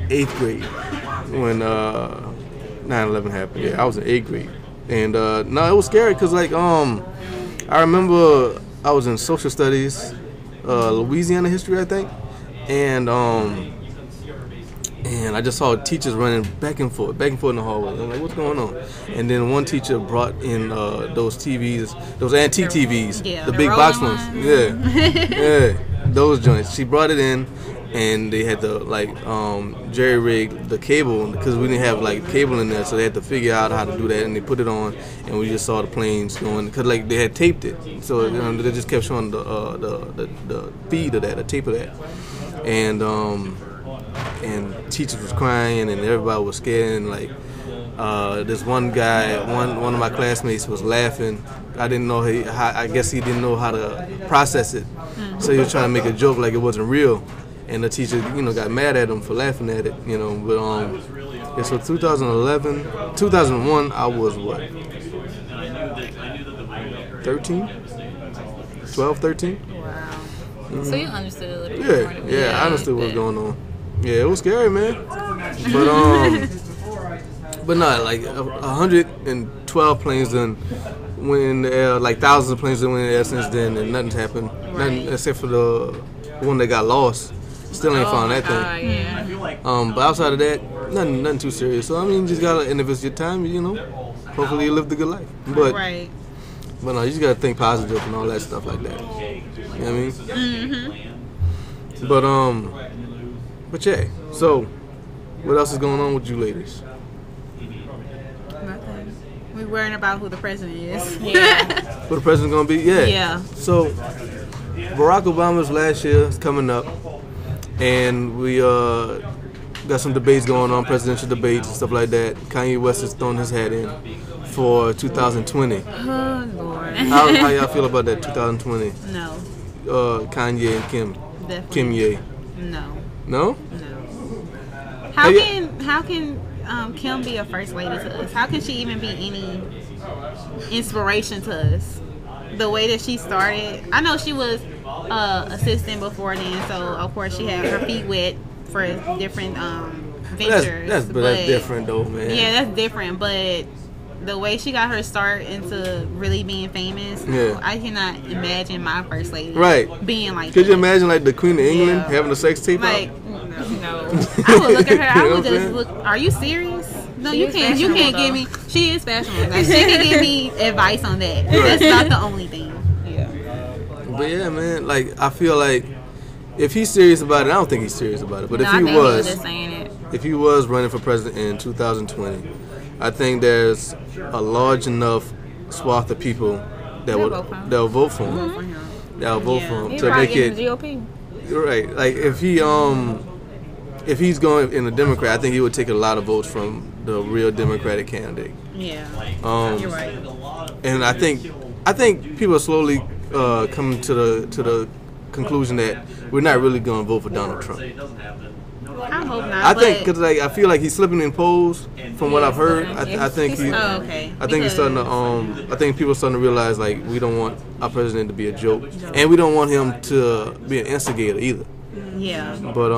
8th grade. when 9/11 happened. Yeah, I was in 8th grade, and no, it was scary because like I remember I was in social studies, Louisiana history, I think, and I just saw teachers running back and forth in the hallway. I'm like, what's going on? And then one teacher brought in those TVs, those antique TVs, the big box ones. Yeah, those joints. She brought it in, and they had to like jerry rig the cable because we didn't have like cable in there, so they had to figure out how to do that. And they put it on, and we just saw the planes going because like they had taped it, so they just kept showing the feed of that, the tape of that, and teachers was crying and everybody was scared, and like this one guy, one of my classmates was laughing. I didn't know I guess he didn't know how to process it, so he was trying to make a joke like it wasn't real, and the teacher got mad at him for laughing at it, but yeah, so 2001 I was what, 13? 12, 13? Wow. So you understood a little bit more. Yeah, I understood what was going on. Yeah, it was scary, man. But not like 112 planes done went in the air, like thousands of planes done went in the air since then, and nothing's happened. Nothing except for the one that got lost. Still ain't found that thing. Yeah. But outside of that, nothing too serious. So I mean, you just gotta, and if it's your time, hopefully you lived a good life. But no, you just gotta think positive and all that stuff like that. You know what I mean? Mm-hmm. But yeah, so what else is going on with you ladies? Nothing. We're worrying about who the president is. Yeah. Who the president's gonna be? Yeah. Yeah. So Barack Obama's last year is coming up, and we got some debates going on, presidential debates and stuff like that. Kanye West is throwing his hat in for 2020. Oh Lord. How y'all feel about that 2020? No. Kanye and Kim. Definitely. Kim Ye. No. No? No. How can Kim be a first lady to us? How can she even be any inspiration to us? The way that she started, I know she was assistant before then, so of course she had her feet wet for different ventures. That's different though, man. Yeah, that's different, but the way she got her start into really being famous, I cannot imagine my first lady being like Could you imagine like the Queen of England having a sex tape like, out? No. I would look at her, I would just look, are you serious? No, you can't give me, she is fashionable. Like, she can give me advice on that. That's not the only thing. Yeah. But yeah, man, like I feel like if he's serious about it, I don't think he's serious about it. But if he was running for president in 2020, I think there's a large enough swath of people that will vote for him. That'll vote for him to make it. The GOP. Right, like if he's going in a Democrat, I think he would take a lot of votes from the real Democratic candidate. Yeah, you're right. And I think people are slowly coming to the conclusion that we're not really going to vote for Donald Trump. I hope not. I think because like I feel like he's slipping in polls from what I've heard. I think he's starting to I think people are starting to realize like we don't want our president to be a joke, and we don't want him to be an instigator either. Yeah. But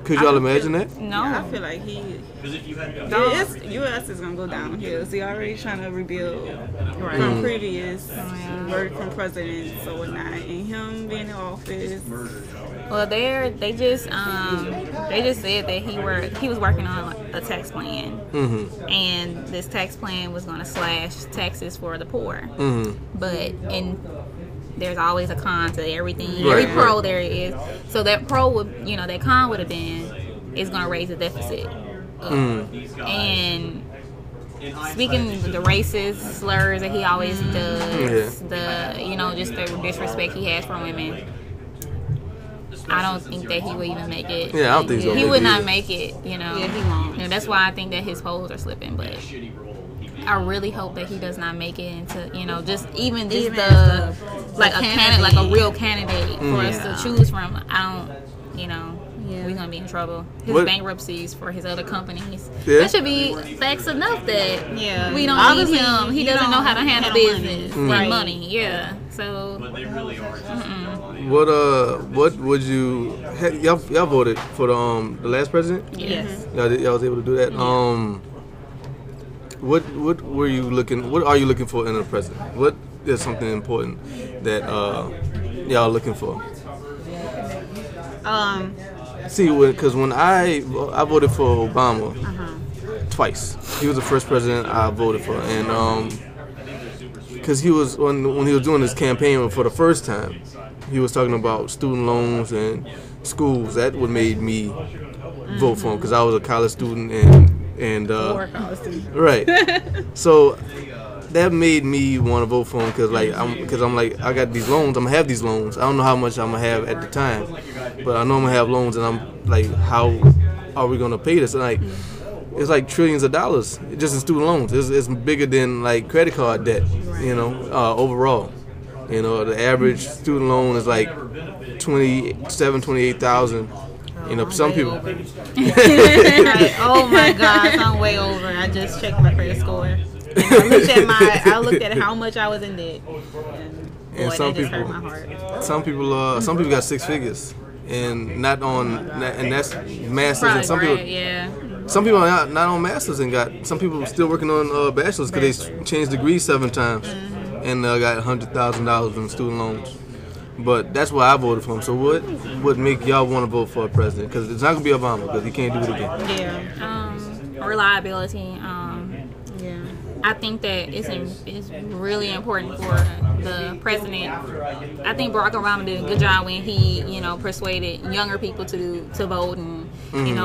could y'all imagine that? No. I feel like U.S. is gonna go downhill. He already trying to rebuild from previous work from presidents or whatnot, and him being in office. Well, they just said that he was working on a tax plan, and this tax plan was going to slash taxes for the poor. But there's always a con to everything. Every pro there is. So that pro would, that con would have been is going to raise the deficit. And speaking of the racist slurs that he always does, just the disrespect he has for women. I don't think that he would even make it. Yeah, I don't think so. He would not make it, Yeah, he won't. And that's why I think that his polls are slipping. But I really hope that he does not make it into, just a candidate, like a real candidate for us to choose from. I don't, we're gonna be in trouble. His What? bankruptcies for his other companies. Yeah. That should be facts enough that we don't Obviously, need him. He doesn't know how to handle business and Right. money. Yeah. So What would you y'all voted for the last president? yes. Y'all was able to do that. What were you looking? What are you looking for in a president? What is something important that y'all looking for? See, because when I voted for Obama twice. He was the first president I voted for, and because he was when he was doing his campaign for the first time, he was talking about student loans and schools. That what made me vote for him, because I was a college student and right. So that made me want to vote for him, because I'm like I got these loans. I'm gonna have these loans. I don't know how much I'm gonna have at the time, but I know I'm gonna have loans, and I'm like, how are we gonna pay this? And like, it's like trillions of dollars just in student loans. It's bigger than like credit card debt, overall. The average student loan is like 28,000. Some people. Oh my gosh, I'm way over. I just checked my credit score. I looked at how much I was in debt, and some that just people, hurt my heart. Some people got six figures, and that's masters. And some people, some people are not on masters, and some people still working on bachelors because they changed degrees 7 times, and got $100,000 in student loans. But that's why I voted for him. So what would make y'all want to vote for a president? Because it's not gonna be Obama, because he can't do it again. Reliability. I think that it's really important for the president. I think Barack Obama did a good job when he, persuaded younger people to vote, and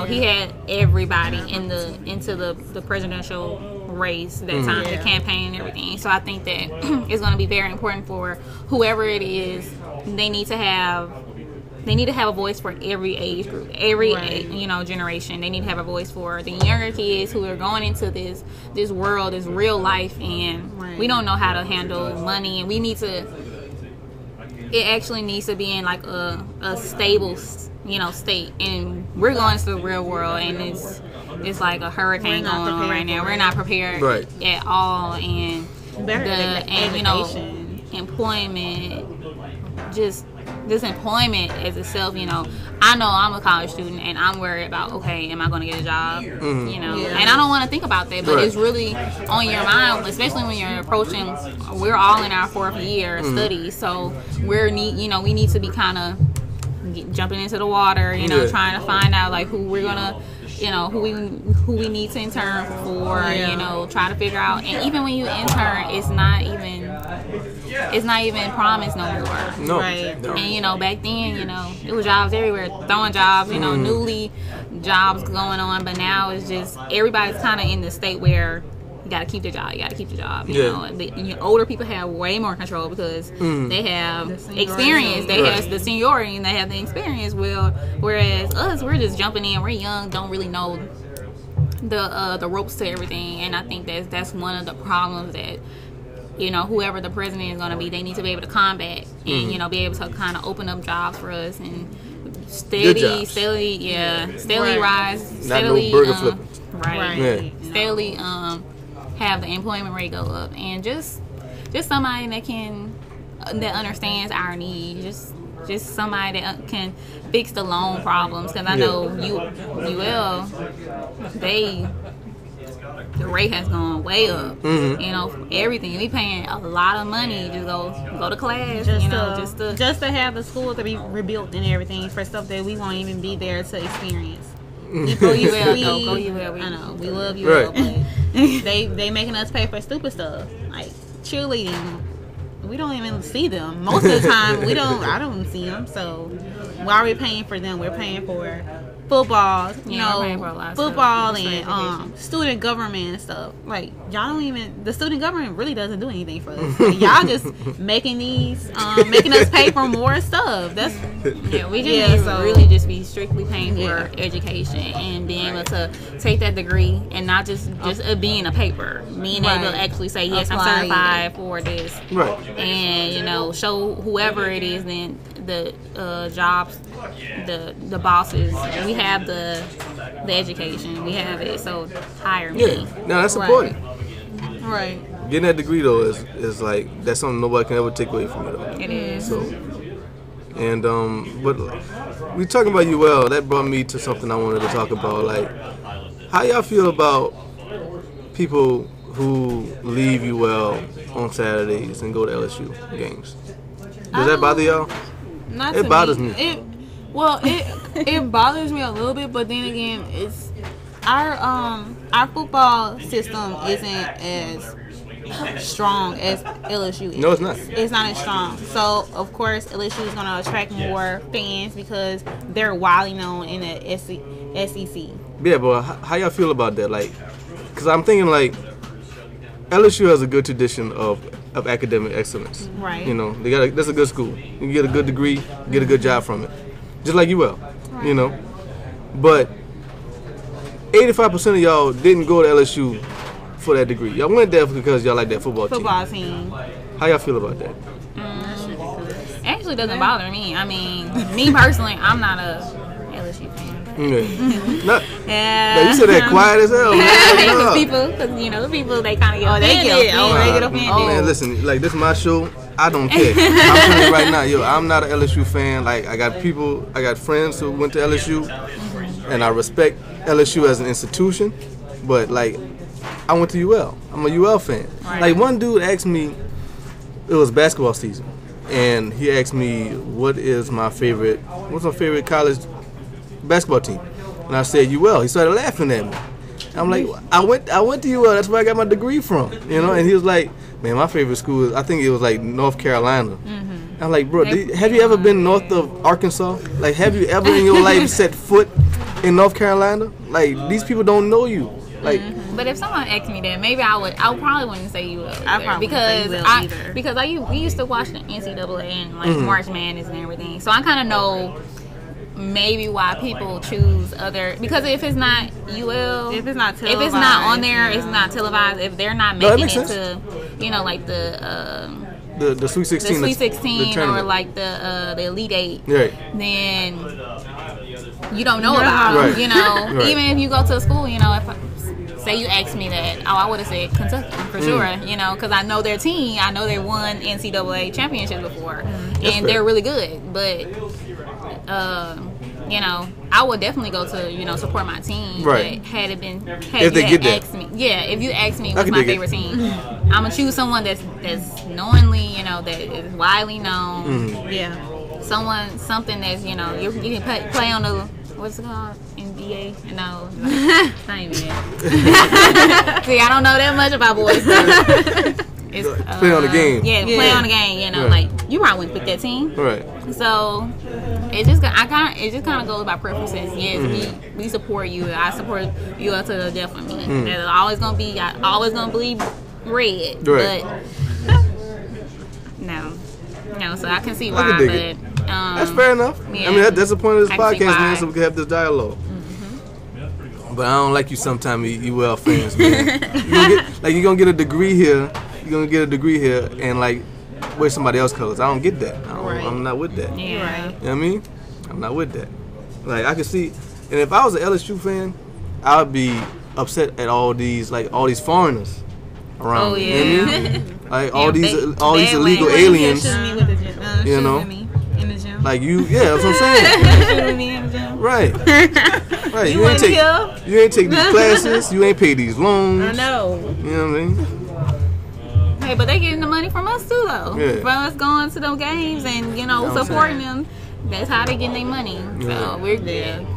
he had everybody into the presidential race that time, the campaign and everything. So I think that it's going to be very important for whoever it is. They need to have a voice for every age group, every generation. They need to have a voice for the younger kids who are going into this world, this real life, and we don't know how to handle money, and we need to. It actually needs to be in like a stable, state, and we're going to the real world, and it's like a hurricane going on right now. We're not prepared at all, and employment, just this employment as itself, I know I'm a college student, and I'm worried about, am I going to get a job? And I don't want to think about that, but it's really on your mind, especially when you're approaching. We're all in our 4th year of study, so we need to be kind of jumping into the water, trying to find out like who we're gonna. Who we need to intern for, try to figure out. And even when you intern, it's not even promised no more. No. Right. No. And back then, it was jobs everywhere, throwing jobs, newly jobs going on, but now it's just everybody's kind of in the state where you gotta keep the job. The older people have way more control because they have experience. They have the seniority and they have the experience. Whereas us, we're just jumping in. We're young, don't really know the ropes to everything. And I think that's one of the problems that whoever the president is going to be, they need to be able to combat and be able to kind of open up jobs for us and steadily rise, steadily burger flipping. steadily have the employment rate go up, and just somebody that understands our needs, just somebody that can fix the loan problems, because I know the rate has gone way up. Everything we paying a lot of money to go to class, just to have the school to be rebuilt and everything for stuff that we won't even be there to experience. Go UL. I know we love UL, but they making us pay for stupid stuff like cheerleading. We don't even see them most of the time. I don't see them. So why are we paying for them? We're paying for football, football and student government and stuff. Like the student government really doesn't do anything for us. Like, y'all just making us pay for more stuff. That's we just really just be strictly paying for education and being able to take that degree and not just being a paper, being able to actually say yes, I'm certified for this, and show whoever it is then the jobs, the bosses. We have the education. We have it. So hire me. Yeah, no, that's important. Right. Getting that degree though is like that's something nobody can ever take away from you though. It is. So, and but we talking about UL. That brought me to something I wanted to talk about. Like, how y'all feel about people who leave UL on Saturdays and go to LSU games? Does that bother y'all? Not It to bothers me. me. It bothers me a little bit, but then again, it's our football system isn't as strong as LSU is. No, it's not. It's not as strong. So of course LSU is going to attract more fans because they're widely known in the SEC. Yeah, but how y'all feel about that? Like, because I'm thinking like LSU has a good tradition of academic excellence. Right. You know, that's a good school. You can get a good degree, get a good job from it, just like you will. Right. You know, but 85% of y'all didn't go to LSU for that degree. Y'all went there because y'all like that football team. How y'all feel about that? It actually doesn't bother me. I mean, me personally, I'm not a LSU fan. Yeah. No, Yeah. you said that quiet as hell. Man. Because people, they kind of get offended. they get offended. Oh man, listen, like this is my show. I don't care. I'm telling you right now, yo, I'm not an LSU fan. Like I got friends who went to LSU, and I respect LSU as an institution, but like I went to UL. I'm a UL fan. Right. Like one dude asked me, it was basketball season, and he asked me what's my favorite college basketball team, and I said UL. He started laughing at me. I'm like, I went to UL. That's where I got my degree from, you know. And he was like, man, my favorite school is, I think it was like North Carolina. I'm like, bro, have you ever been north of Arkansas? Like, have you ever in your life set foot in North Carolina? Like, these people don't know you. Like, but if someone asked me that, maybe I probably wouldn't say UL because we used to watch the NCAA and like March Madness and everything, so I kind of know maybe why people choose other, because if it's not UL, if it's not on there, it's not televised. If they're not making it to, like the Sweet 16, the Sweet 16 tournament, or like the Elite 8, right, then you don't know about them. Right. You know, Right. Even if you go to a school, if say you asked me that, I would have said Kentucky for sure. Because I know their team. I know they won NCAA championships before, and they're really good. But I would definitely go to support my team. Right. But if you ask me what's my favorite team, I'm gonna choose someone that's knowingly, that is widely known. Yeah. Something that's you can play on the, what's it called? NBA? No. It's not even that. See, I don't know that much about boys. It's play on the game. Yeah, play on the game. Right. Like you probably wouldn't pick that team. Right. So it just kind of goes by preferences. Yes, we support you. I support you up to the death of me. There's always gonna be. I always gonna believe red. Right. But no. So I can see why. But that's fair enough. Yeah. I mean, that's the point of this podcast, man. why. So we can have this dialogue. But I don't like you sometimes, UL fans, man. You're gonna get a degree here. You're gonna get a degree here and like wear somebody else's colors. I don't get that. I'm not with that. Yeah. Right. You know what I mean? I'm not with that. Like I can see, and if I was an LSU fan, I would be upset at all these foreigners around. Oh me. yeah. You know what I mean? Like all these illegal aliens. You know? In the gym. Like that's what I'm saying. Right. Right. You ain't take these classes. You ain't pay these loans. I know. You know what I mean? Hey, but they getting the money from us too, though. Yeah. From us going to them games and supporting them. That's how they getting their money. So we're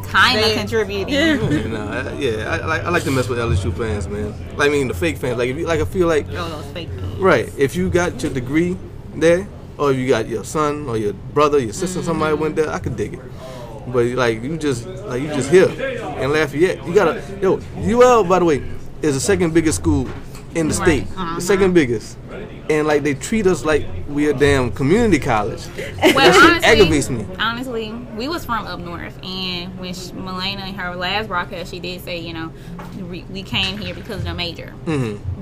kind of contributing. I like to mess with LSU fans, man. I mean the fake fans. Like I feel like those fake fans. right. If you got your degree there, or if you got your son or your brother, your sister, somebody went there, I could dig it. But like you just here in Lafayette, you gotta UL, by the way, is the second biggest school in the state, the second biggest, and like they treat us like we a damn community college. Well, that shit aggravates me. Honestly, we was from up north, and when Melena in her last broadcast, she did say, we came here because of the major,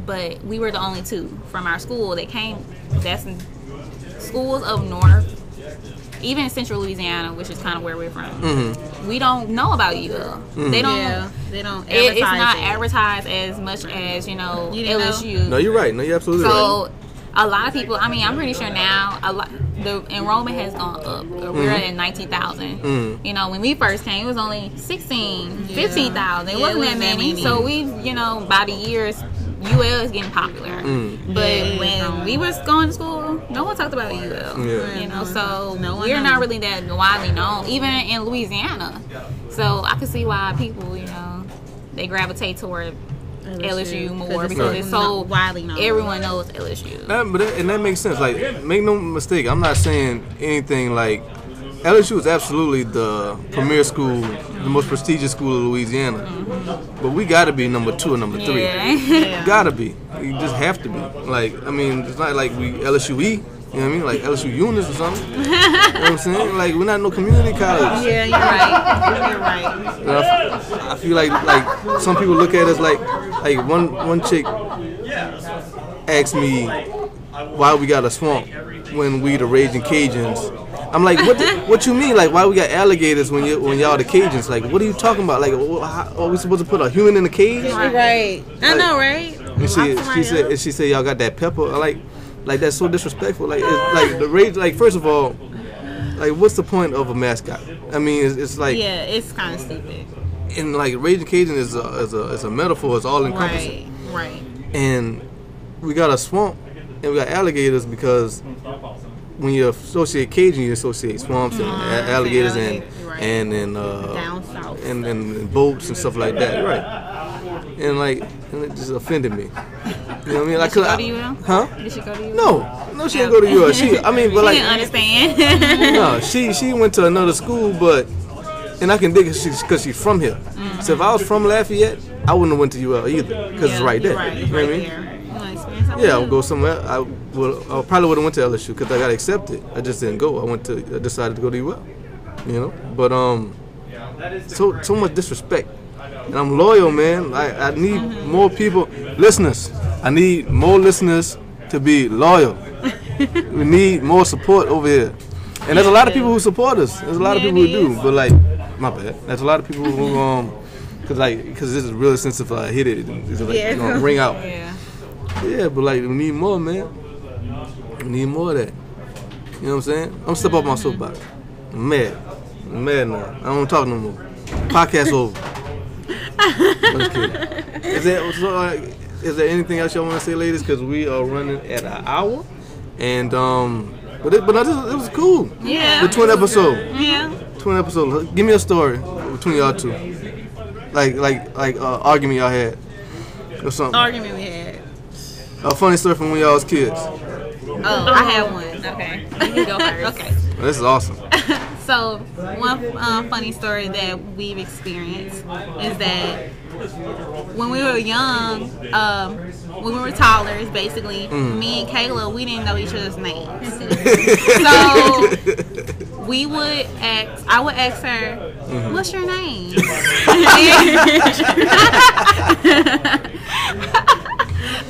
but we were the only two from our school that came. That's schools up north even in Central Louisiana, which is kind of where we're from, we don't know about UL. They don't. They don't. It's not advertised as much as LSU. No, you're right. No, you're absolutely So right. a lot of people. I mean, I'm pretty sure now the enrollment has gone up. We're at 19,000. You know, when we first came, it was only 16, 15,000. It wasn't that many. So we, by the years, UL is getting popular. But when we was going to school, no one talked about UL. So we're not really that widely known, even in Louisiana. So I can see why people, they gravitate toward LSU more because it's so widely known. Everyone knows LSU. And that makes sense. Like, make no mistake, I'm not saying anything like LSU is absolutely the premier school, the most prestigious school of Louisiana. But we got to be number 2 or number 3. Yeah. Got to be. You just have to be. Like, I mean, it's not like we LSUE. You know what I mean? Like LSU Unis or something. You know what I'm saying? Like, we're not no community college. Yeah, you're right. You're right. I feel like some people look at us like one chick asked me why we got a swamp when we the Raging Cajuns. I'm like, what you mean? Like, why we got alligators when y'all the Cajuns? Like, what are you talking about? Like, are we supposed to put a human in a cage? Right. I know, right? And she said y'all got that pepper. Like that's so disrespectful. Like, it's like the rage. Like, first of all, like, what's the point of a mascot? I mean, it's like, yeah, it's kind of stupid. And like Raging Cajun is a metaphor. It's all encompassing. Right. And we got a swamp and we got alligators because when you associate Cajun, you associate swamps and alligators and down south and boats and stuff like that, right? And it just offended me. You know what I mean? Like, Did she go to UL? Huh? Did she go to UL? No, she didn't go to UL. She didn't understand. No, she went to another school, and I can dig it because she's from here. So if I was from Lafayette, I wouldn't have went to UL either because it's right there. Right, you know what I mean? Yeah, I would go somewhere. I probably would have went to LSU because I got accepted. I just didn't go. I decided to go to UL. But so much disrespect. And I'm loyal, man. I need more people, listeners. I need more listeners to be loyal. We need more support over here. And there's a lot of people who support us. There's a lot of people who do. But my bad. There's a lot of people who because this is really sensitive. If I hit it, it's gonna ring out. Yeah, but we need more, man. We need more of that. You know what I'm saying? I'm gonna step off my soapbox. I'm mad now. I don't talk no more. Podcast over. I'm just kidding. Is there anything else y'all want to say, ladies? Because we are running at an hour, and but it was cool. Yeah. The 20th episode. Yeah. 20th episode. Give me a story between y'all two. Like argument y'all had or something. Argument we had. A funny story from when y'all was kids. Oh, I have one. Okay. You can go first. Okay. Well, this is awesome. So, one funny story that we've experienced is that when we were young, when we were toddlers, basically, me and Kayla, we didn't know each other's names. So, I would ask her, what's your name?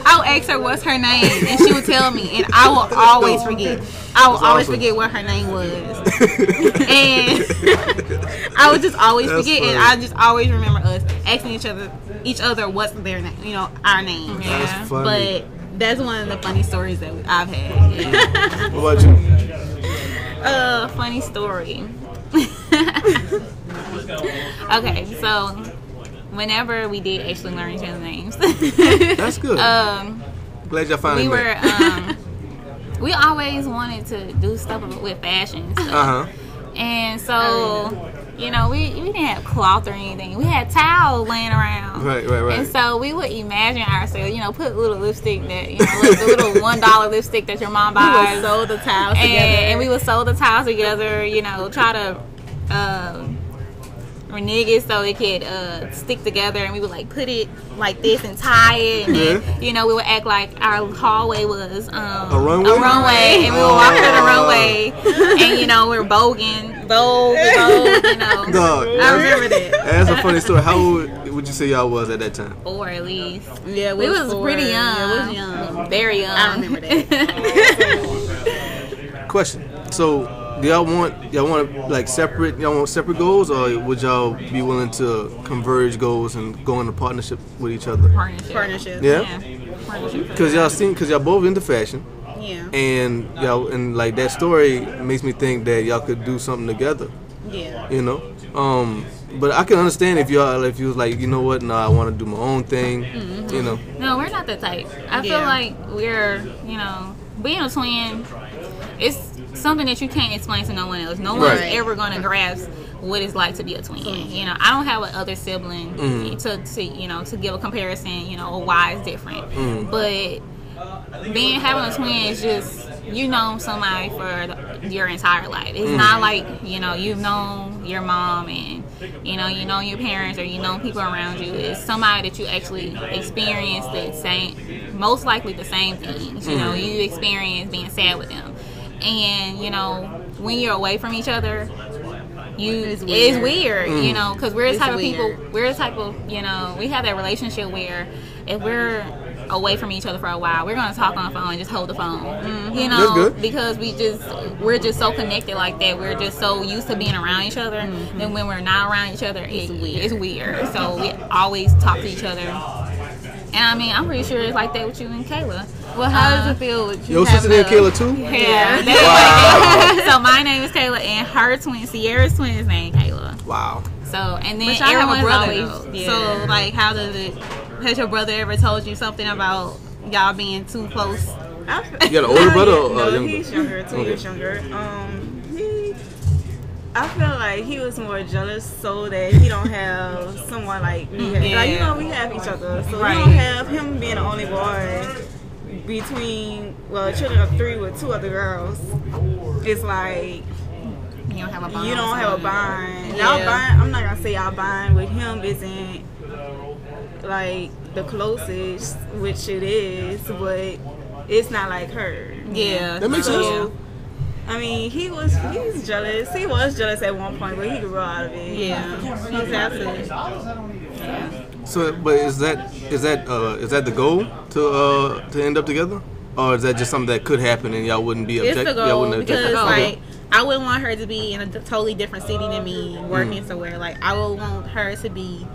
I would ask her what's her name, and she would tell me, and I will always forget. I will always forget what her name was, and I would just always forget, and I just always remember us asking each other what's their name, our name. That's funny. But that's one of the funny stories that I've had. Yeah. What about you? Funny story. Okay, so whenever we did actually learn each other's names. That's good. Glad y'all finally met. We always wanted to do stuff with fashion and stuff. And so, we didn't have cloth or anything. We had towels laying around. Right. And so we would imagine ourselves, put a little lipstick that, the little $1 lipstick that your mom buys. We would sew the towels together. And we would sew the towels together, try to renege it so it could stick together, and we would put it like this and tie it, and then we would act like our hallway was a runway, and we would walk through the runway, and we're vogue. Dog, I remember that. That's a funny story. How old would you say y'all was at that time? 4 at least. Yeah, we was pretty young. Yeah, we was young. Very young. I remember that. Question. So Do y'all want like separate? Y'all want separate goals, or would y'all be willing to converge goals and go into partnership with each other? Partnership. Yeah. Because y'all both into fashion. Yeah. And y'all and like that story makes me think that y'all could do something together. Yeah. You know. But I can understand if you was like, you know what, no, I want to do my own thing. Mm-hmm. You know. No, we're not the type. I feel like we're, you know, being a twin. It's something that you can't explain to no one else. No one's ever gonna grasp what it's like to be a twin. You know, I don't have an other sibling to you know, to give a comparison. You know, why it's different. But having a twin is just, you know somebody for your entire life. It's not like, you know, you've known your mom and you know your parents, or you know people around you. It's somebody that you actually experience most likely the same things. You know, you experience being sad with them, and you know when you're away from each other, it's weird. You know, because we're the type of people. We're the type of, you know, we have that relationship where if we're away from each other for a while, we're gonna talk on the phone and just hold the phone. You know, because we're just so connected like that. We're just so used to being around each other, and when we're not around each other, it's weird. So we always talk to each other. And I mean, I'm pretty sure it's like that with you and Kayla. Well, how does it feel with you? Your sister named Kayla too? Yeah. Wow. So my name is Kayla, and her twin, Sierra's twin, is named Kayla. Wow. So, and then I have a brother always, though. So like, how does it? Has your brother ever told you something about y'all being too close? You got an older brother or younger? He's younger, 2 years younger. I feel like he was more jealous so that he don't have someone like me. Like, you know, we have each other. So we don't have him being the only boy between, children of 3 with 2 other girls. It's like, you don't have a bond. You don't have a bond. Y'all bond, I'm not going to say y'all bond with him isn't like the closest, which it is, but it's not like her. Yeah. That makes sense. I mean, he's jealous. He was jealous at one point, but he grew out of it. Yeah. Exactly. So, but is that the goal to end up together, or is that just something that could happen and y'all wouldn't be objective? It's the goal because like I wouldn't want her to be in a totally different city than me, working somewhere. Like I would want her to be,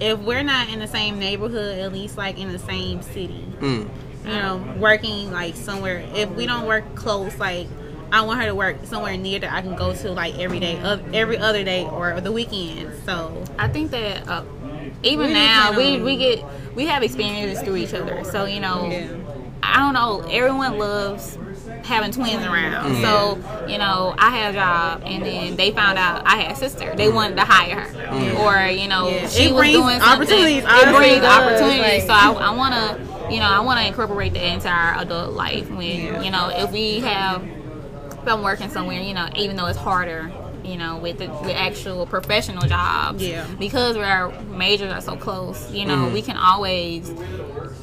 if we're not in the same neighborhood, at least like in the same city. You know, working like somewhere. If we don't work close, like I want her to work somewhere near that I can go to like every day, every other day, or the weekend. So I think that even now we have experiences through each other. So you know, I don't know. Everyone loves having twins around. So you know, I had a job, and then they found out I had a sister. They wanted to hire her, or you know, she was doing opportunities. It brings opportunities. So I want to. You know, I want to incorporate the entire adult life. When you know, if I'm working somewhere, you know, even though it's harder, you know, with the actual professional jobs, because our majors are so close, you know, we can always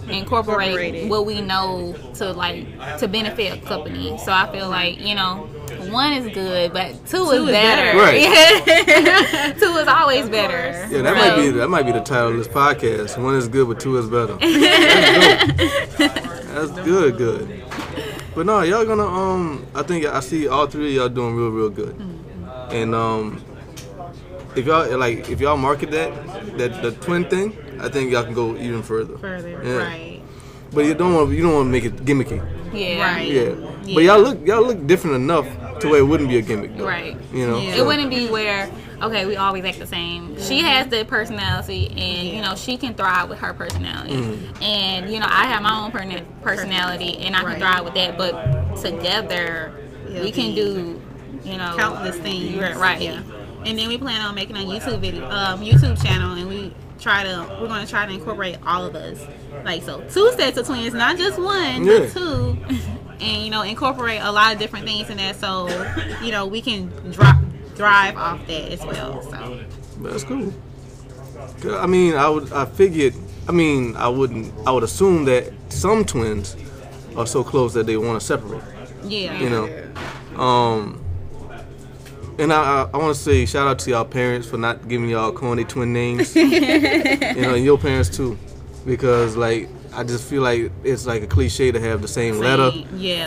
incorporate what we know to benefit a company. So I feel like, you know, 1 is good, but 2 is better. Right. 2 is always better. Yeah, that might be the title of this podcast. 1 is good, but 2 is better. That's good. But no, y'all gonna I think I see all 3 of y'all doing real good. And if y'all market that the twin thing, I think y'all can go even further. Right. But you don't want to make it gimmicky. Yeah. Right. Yeah. But y'all look different enough to where it wouldn't be a gimmick, though. Right. You know, it wouldn't be where we always act the same. She has the personality, and you know, she can thrive with her personality. And you know, I have my own personality, and I can thrive with that. But together, we can do, you know, countless things. Right. Yeah. And then we plan on making a YouTube channel, and we're going to try to incorporate all of us. Like, so 2 sets of twins, not just 1, but 2. And, you know, incorporate a lot of different things in that, so, you know, we can drive off that as well. So that's cool. I mean, I would assume that some twins are so close that they want to separate. Yeah. You know. And I want to say shout out to y'all parents for not giving y'all corny twin names. You know, and your parents too, because like I just feel like it's like a cliche to have the same letter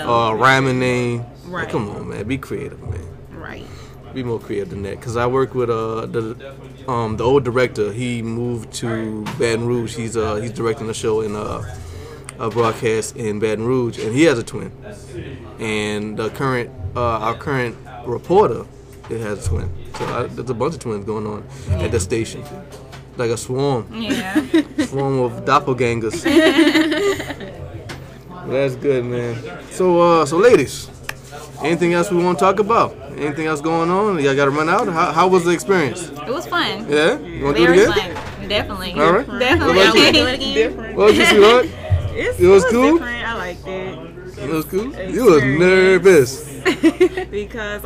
or a rhyming name. Right. Like, come on, man, be creative, man. Right. Be more creative than that. Cause I work with the old director. He moved to Baton Rouge. He's directing a show in a broadcast in Baton Rouge, and he has a twin. And the our current reporter, it has a twin. So there's a bunch of twins going on at the station, like a swarm. Yeah. Swarm of doppelgangers. That's good, man. So ladies, anything else we want to talk about? Anything else going on? Y'all got to run out? How was the experience? It was fun. Yeah? You want to do it Very again? fun. Definitely. All right. Definitely. What about you? Do it again. Different. What was you, sweetheart? It was cool? Different. I liked it. It was cool? You was nervous. Because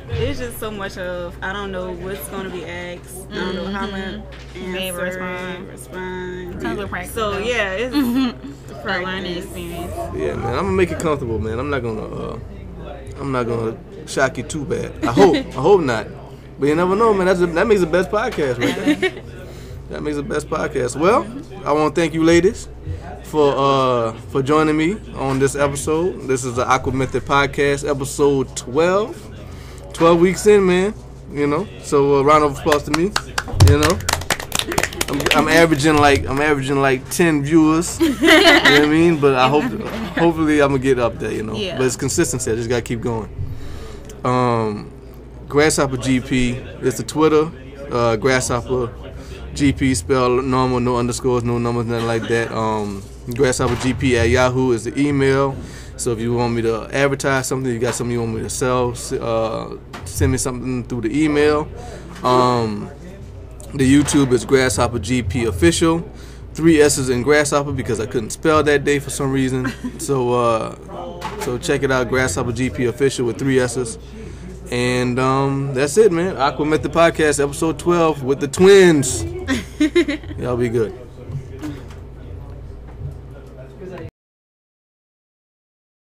it's just so much of, I don't know what's going to be asked. I don't know how much answer, respond. Tons of practice. So, yeah, it's A learning experience. Yeah, man. I'm going to make it comfortable, man. I'm not going to shock you too bad. I hope not. But you never know, man. That makes the best podcast right there. That makes the best podcast. Well, I want to thank you ladies for joining me on this episode. This is the AquaMethodPodcast, episode 12. 12 weeks in, man. You know, so round of applause to me. You know, I'm averaging like 10 viewers. You know what I mean? But hopefully I'm gonna get up there. You know, Yeah. but it's consistency. I just gotta keep going. Grasshopper GP is the Twitter. Grasshopper GP spelled normal, no underscores, no numbers, nothing like that. Grasshopper GP at Yahoo is the email. So if you want me to advertise something, you got something you want me to sell, send me something through the email. The YouTube is Grasshopper GP Official. 3 S's in Grasshopper because I couldn't spell that day for some reason. So check it out, Grasshopper GP Official with 3 S's. And that's it, man. AquaMethodPodcast, episode 12 with the twins. Y'all be good.